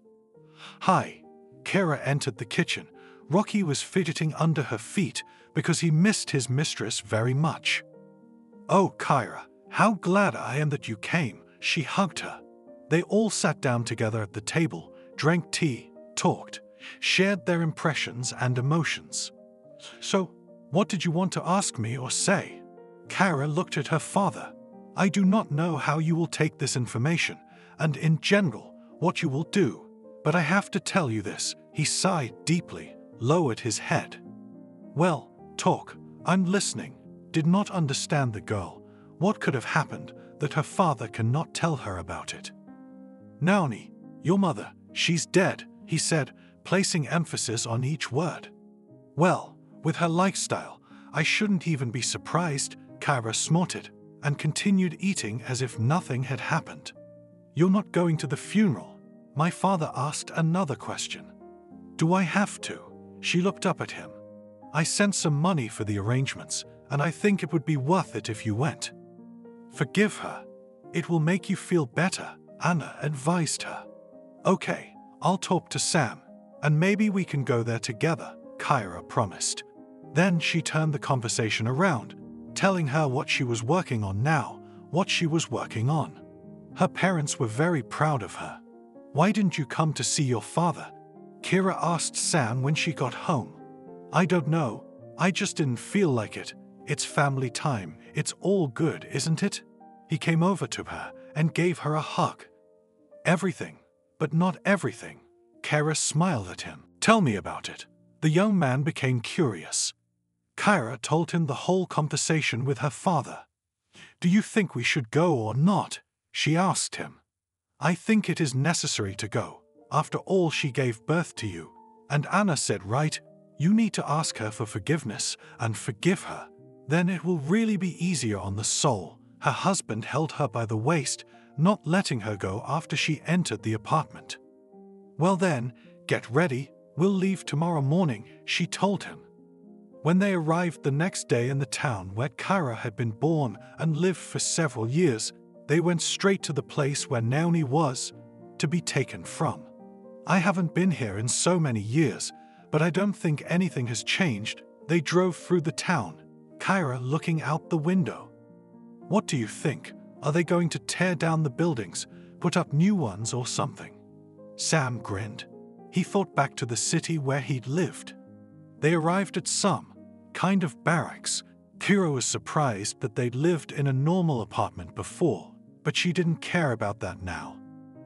"Hi." Kira entered the kitchen. Rocky was fidgeting under her feet because he missed his mistress very much. "Oh, Kyra, how glad I am that you came," she hugged her. They all sat down together at the table, drank tea, talked, shared their impressions and emotions. "So, what did you want to ask me or say?" Kara looked at her father. "I do not know how you will take this information, and in general, what you will do. But I have to tell you this." He sighed deeply, lowered his head. "Well, talk. I'm listening." Did not understand the girl. What could have happened that her father cannot tell her about it? "Naomi, your mother, she's dead," he said, placing emphasis on each word. "Well, with her lifestyle, I shouldn't even be surprised," Kyra snorted, and continued eating as if nothing had happened. "You're not going to the funeral?" My father asked another question. "Do I have to?" She looked up at him. "I sent some money for the arrangements, and I think it would be worth it if you went." "Forgive her. It will make you feel better," Anna advised her. "Okay, I'll talk to Sam, and maybe we can go there together," Kyra promised. Then she turned the conversation around, telling her what she was working on now, what she was working on. Her parents were very proud of her. "Why didn't you come to see your father?" Kira asked Sam when she got home. "I don't know, I just didn't feel like it. It's family time, it's all good, isn't it?" He came over to her and gave her a hug. "Everything, but not everything." Kara smiled at him. "Tell me about it." The young man became curious. Kyra told him the whole conversation with her father. "Do you think we should go or not?" she asked him. "I think it is necessary to go. After all, she gave birth to you." And Anna said, "Right, you need to ask her for forgiveness and forgive her. Then it will really be easier on the soul." Her husband held her by the waist, not letting her go after she entered the apartment. "Well then, get ready, we'll leave tomorrow morning," she told him. When they arrived the next day in the town where Kyra had been born and lived for several years, they went straight to the place where Naomi was to be taken from. I haven't been here in so many years, but I don't think anything has changed. They drove through the town, Kyra looking out the window. What do you think? Are they going to tear down the buildings, put up new ones or something? Sam grinned. He thought back to the city where he'd lived. They arrived at some kind of barracks. Kyra was surprised that they'd lived in a normal apartment before, but she didn't care about that now.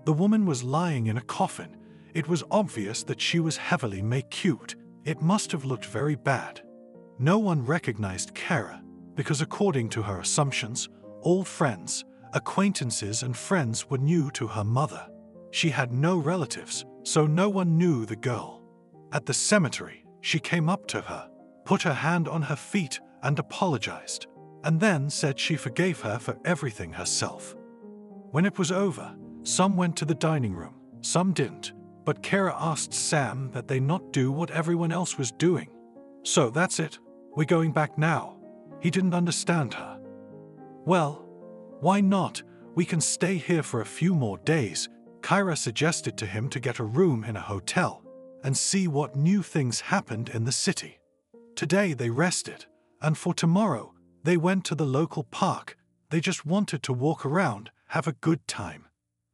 The woman was lying in a coffin. It was obvious that she was heavily macued. It must have looked very bad. No one recognized Kyra because, according to her assumptions, all friends, acquaintances and friends were new to her mother. She had no relatives, so no one knew the girl. At the cemetery, she came up to her, put her hand on her feet and apologized, and then said she forgave her for everything herself. When it was over, some went to the dining room, some didn't, but Kyra asked Sam that they not do what everyone else was doing. So that's it, we're going back now. He didn't understand her. Well, why not? We can stay here for a few more days. Kyra suggested to him to get a room in a hotel and see what new things happened in the city. Today they rested, and for tomorrow they went to the local park. They just wanted to walk around, have a good time.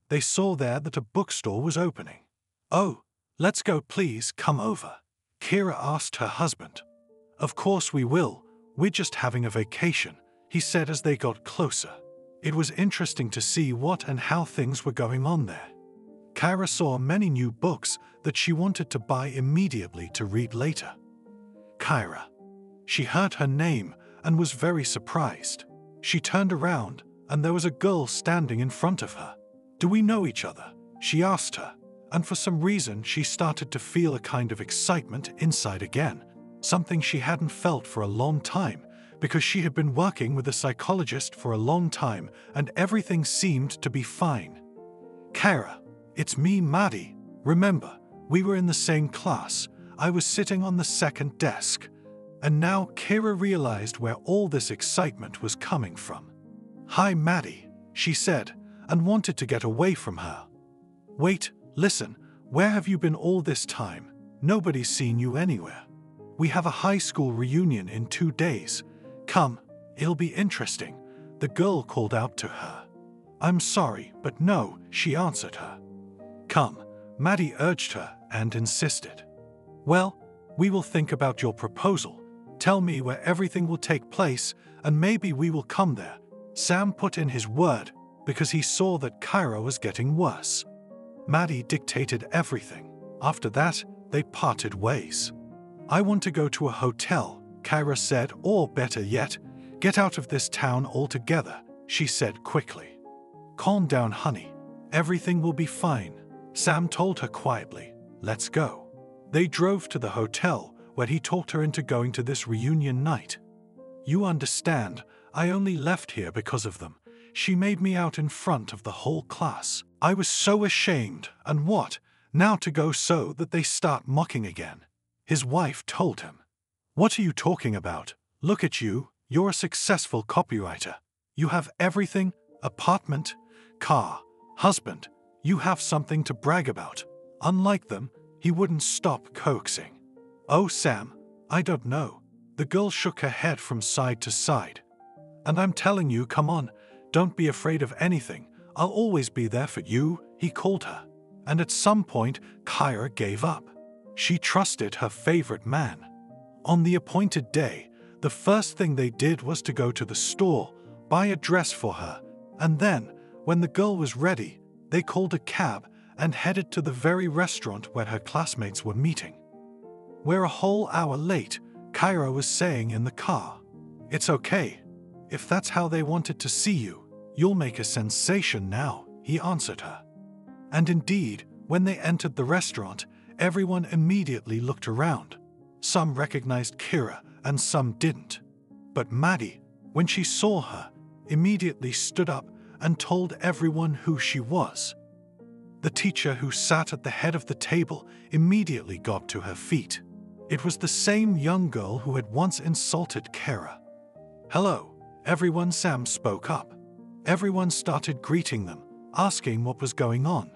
They saw there that a bookstore was opening. Oh, let's go, please, come over. Kyra asked her husband. Of course we will, we're just having a vacation, he said as they got closer. It was interesting to see what and how things were going on there. Kyra saw many new books that she wanted to buy immediately to read later. Kyra. She heard her name and was very surprised. She turned around and there was a girl standing in front of her. Do we know each other? She asked her, and for some reason she started to feel a kind of excitement inside again, something she hadn't felt for a long time, because she had been working with a psychologist for a long time and everything seemed to be fine. Kyra, it's me, Maddie. Remember, we were in the same class. I was sitting on the second desk. And now Kyra realized where all this excitement was coming from. Hi, Maddie, she said, and wanted to get away from her. Wait, listen, where have you been all this time? Nobody's seen you anywhere. We have a high school reunion in 2 days. Come, it'll be interesting, the girl called out to her. I'm sorry, but no, she answered her. Come, Maddie urged her and insisted. Well, we will think about your proposal. Tell me where everything will take place, and maybe we will come there. Sam put in his word because he saw that Kyra was getting worse. Maddie dictated everything. After that, they parted ways. I want to go to a hotel, Kyra said, or better yet, get out of this town altogether, she said quickly. Calm down, honey. Everything will be fine, Sam told her quietly. Let's go. They drove to the hotel where he talked her into going to this reunion night. You understand, I only left here because of them. She made me out in front of the whole class. I was so ashamed, and what, now to go so that they start mocking again? His wife told him. What are you talking about? Look at you, you're a successful copywriter. You have everything, apartment, car, husband. You have something to brag about. Unlike them, he wouldn't stop coaxing. Oh, Sam, I don't know. The girl shook her head from side to side. And I'm telling you, come on, don't be afraid of anything. I'll always be there for you, he called her. And at some point, Kyra gave up. She trusted her favorite man. On the appointed day, the first thing they did was to go to the store, buy a dress for her, and then, when the girl was ready, they called a cab and headed to the very restaurant where her classmates were meeting. We're a whole hour late, Kyra was saying in the car. It's okay. If that's how they wanted to see you, you'll make a sensation now, he answered her. And indeed, when they entered the restaurant, everyone immediately looked around. Some recognized Kyra and some didn't. But Maddie, when she saw her, immediately stood up and told everyone who she was. The teacher who sat at the head of the table immediately got to her feet. It was the same young girl who had once insulted Kyra. Hello, everyone, Sam spoke up. Everyone started greeting them, asking what was going on.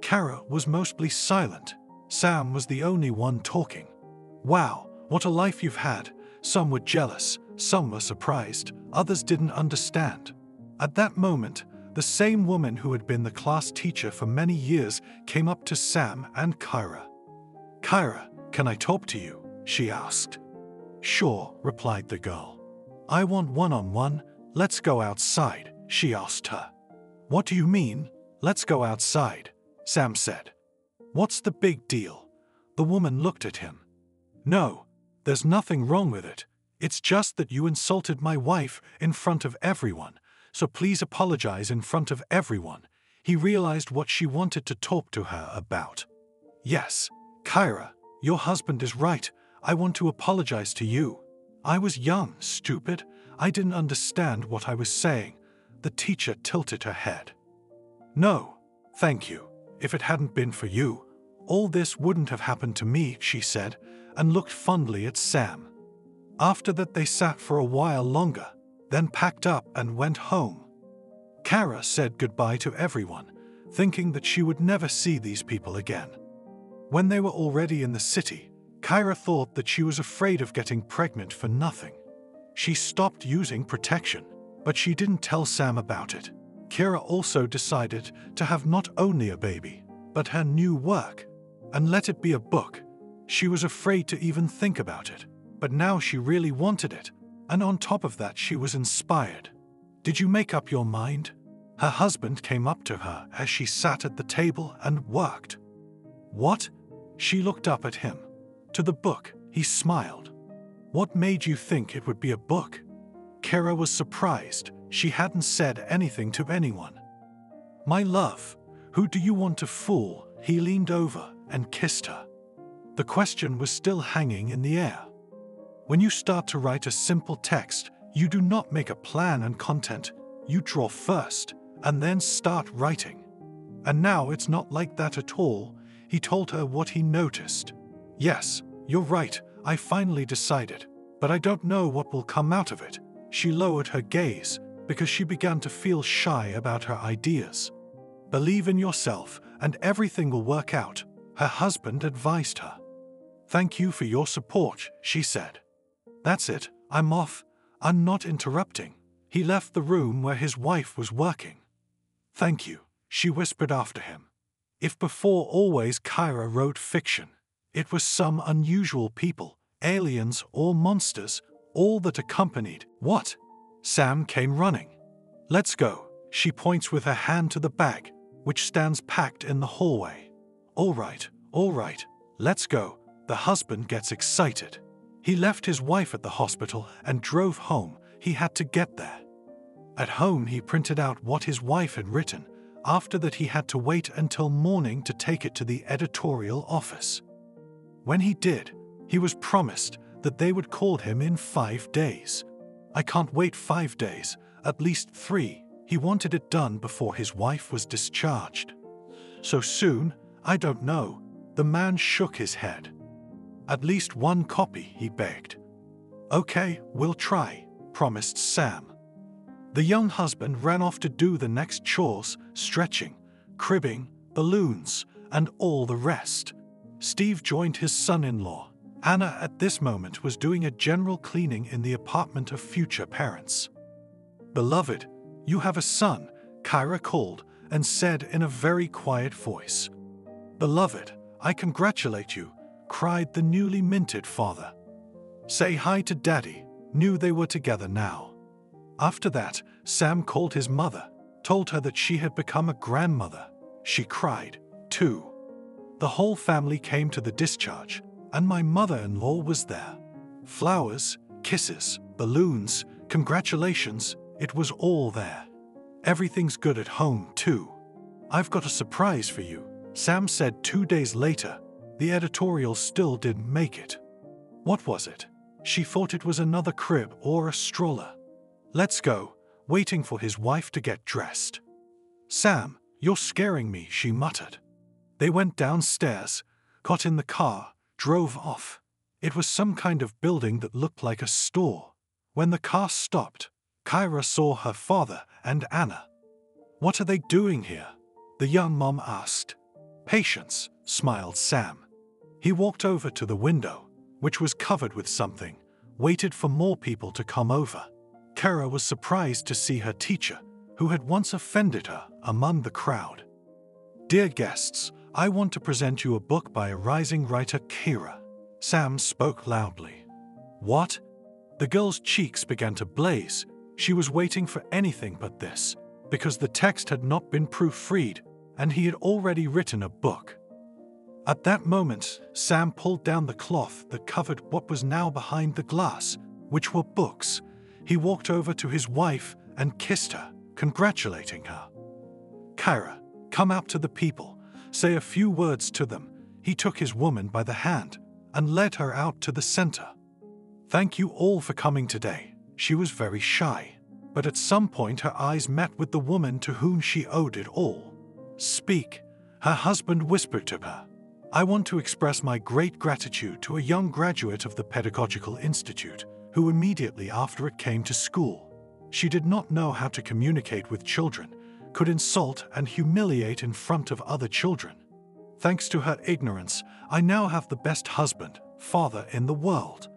Kara was mostly silent. Sam was the only one talking. Wow, what a life you've had. Some were jealous, some were surprised, others didn't understand. At that moment, the same woman who had been the class teacher for many years came up to Sam and Kyra. "Kyra, can I talk to you?" she asked. "Sure," replied the girl. "I want one-on-one. Let's go outside," she asked her. "What do you mean, let's go outside?" Sam said. "What's the big deal?" The woman looked at him. "No, there's nothing wrong with it. It's just that you insulted my wife in front of everyone, so please apologize in front of everyone." He realized what she wanted to talk to her about. "Yes, Kyra, your husband is right. I want to apologize to you. I was young, stupid. I didn't understand what I was saying." The teacher tilted her head. "No, thank you. If it hadn't been for you, all this wouldn't have happened to me," she said, and looked fondly at Sam. After that they sat for a while longer, then packed up and went home. Kara said goodbye to everyone, thinking that she would never see these people again. When they were already in the city, Kyra thought that she was afraid of getting pregnant for nothing. She stopped using protection, but she didn't tell Sam about it. Kira also decided to have not only a baby, but her new work, and let it be a book. She was afraid to even think about it, but now she really wanted it, and on top of that she was inspired. "Did you make up your mind?" Her husband came up to her as she sat at the table and worked. "What?" She looked up at him. "To the book," he smiled. "What made you think it would be a book?" Kara was surprised. She hadn't said anything to anyone. "My love, who do you want to fool?" He leaned over and kissed her. The question was still hanging in the air. When you start to write a simple text, you do not make a plan and content. You draw first, and then start writing. And now it's not like that at all. He told her what he noticed. "Yes, you're right, I finally decided, but I don't know what will come out of it." She lowered her gaze because she began to feel shy about her ideas. "Believe in yourself and everything will work out," her husband advised her. "Thank you for your support," she said. "That's it, I'm off. I'm not interrupting." He left the room where his wife was working. "Thank you," she whispered after him. If before always Kyra wrote fiction, it was some unusual people, aliens or monsters, all that accompanied. "What?" Sam came running. "Let's go." She points with her hand to the bag, which stands packed in the hallway. All right, let's go." The husband gets excited. He left his wife at the hospital and drove home. He had to get there. At home, he printed out what his wife had written. After that, he had to wait until morning to take it to the editorial office. When he did, he was promised that they would call him in 5 days. "I can't wait 5 days, at least 3. He wanted it done before his wife was discharged. "So soon? I don't know." The man shook his head. "At least 1 copy," he begged. "Okay, we'll try," promised Sam. The young husband ran off to do the next chores, stretching, cribbing, balloons, and all the rest. Steve joined his son-in-law. Anna at this moment was doing a general cleaning in the apartment of future parents. "Beloved, you have a son," Kyra called and said in a very quiet voice. "Beloved, I congratulate you," cried the newly minted father. "Say hi to Daddy." Knew they were together now. After that, Sam called his mother, told her that she had become a grandmother. She cried, too. The whole family came to the discharge, and my mother-in-law was there. Flowers, kisses, balloons, congratulations, it was all there. "Everything's good at home, too. I've got a surprise for you," Sam said 2 days later. The editorial still didn't make it. What was it? She thought it was another crib or a stroller. "Let's go," waiting for his wife to get dressed. "Sam, you're scaring me," she muttered. They went downstairs, got in the car, drove off. It was some kind of building that looked like a store. When the car stopped, Kyra saw her father and Anna. "What are they doing here?" the young mom asked. Patience, smiled Sam. He walked over to the window, which was covered with something, waited for more people to come over. Kara was surprised to see her teacher, who had once offended her, among the crowd. Dear guests, I want to present you a book by a rising writer, Kara. Sam spoke loudly. What? The girl's cheeks began to blaze. She was waiting for anything but this, because the text had not been proofread, and he had already written a book. At that moment, Sam pulled down the cloth that covered what was now behind the glass, which were books. He walked over to his wife and kissed her, congratulating her. Kara, come out to the people, say a few words to them. He took his woman by the hand and led her out to the center. Thank you all for coming today. She was very shy, but at some point her eyes met with the woman to whom she owed it all. Speak, her husband whispered to her. I want to express my great gratitude to a young graduate of the Pedagogical Institute, who immediately after it came to school. She did not know how to communicate with children, could insult and humiliate in front of other children. Thanks to her ignorance, I now have the best husband, father in the world.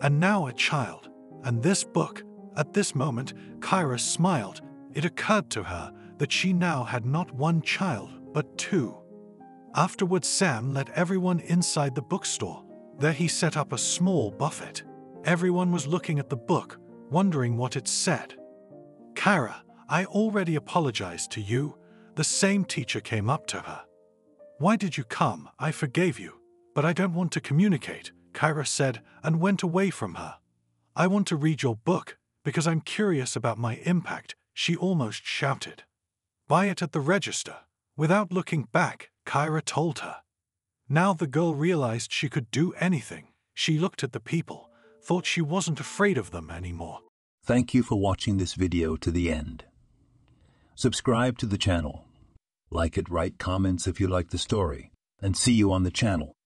And now a child, and this book. At this moment, Kara smiled. It occurred to her that she now had not one child, but two. Afterwards, Sam led everyone inside the bookstore. There he set up a small buffet. Everyone was looking at the book, wondering what it said. Kara, I already apologized to you. The same teacher came up to her. Why did you come? I forgave you, but I don't want to communicate, Kara said and went away from her. I want to read your book because I'm curious about my impact, she almost shouted. Buy it at the register. Without looking back, Kara told her. Now the girl realized she could do anything. She looked at the people, thought she wasn't afraid of them anymore. Thank you for watching this video to the end. Subscribe to the channel. Like it, write comments if you like the story, and see you on the channel.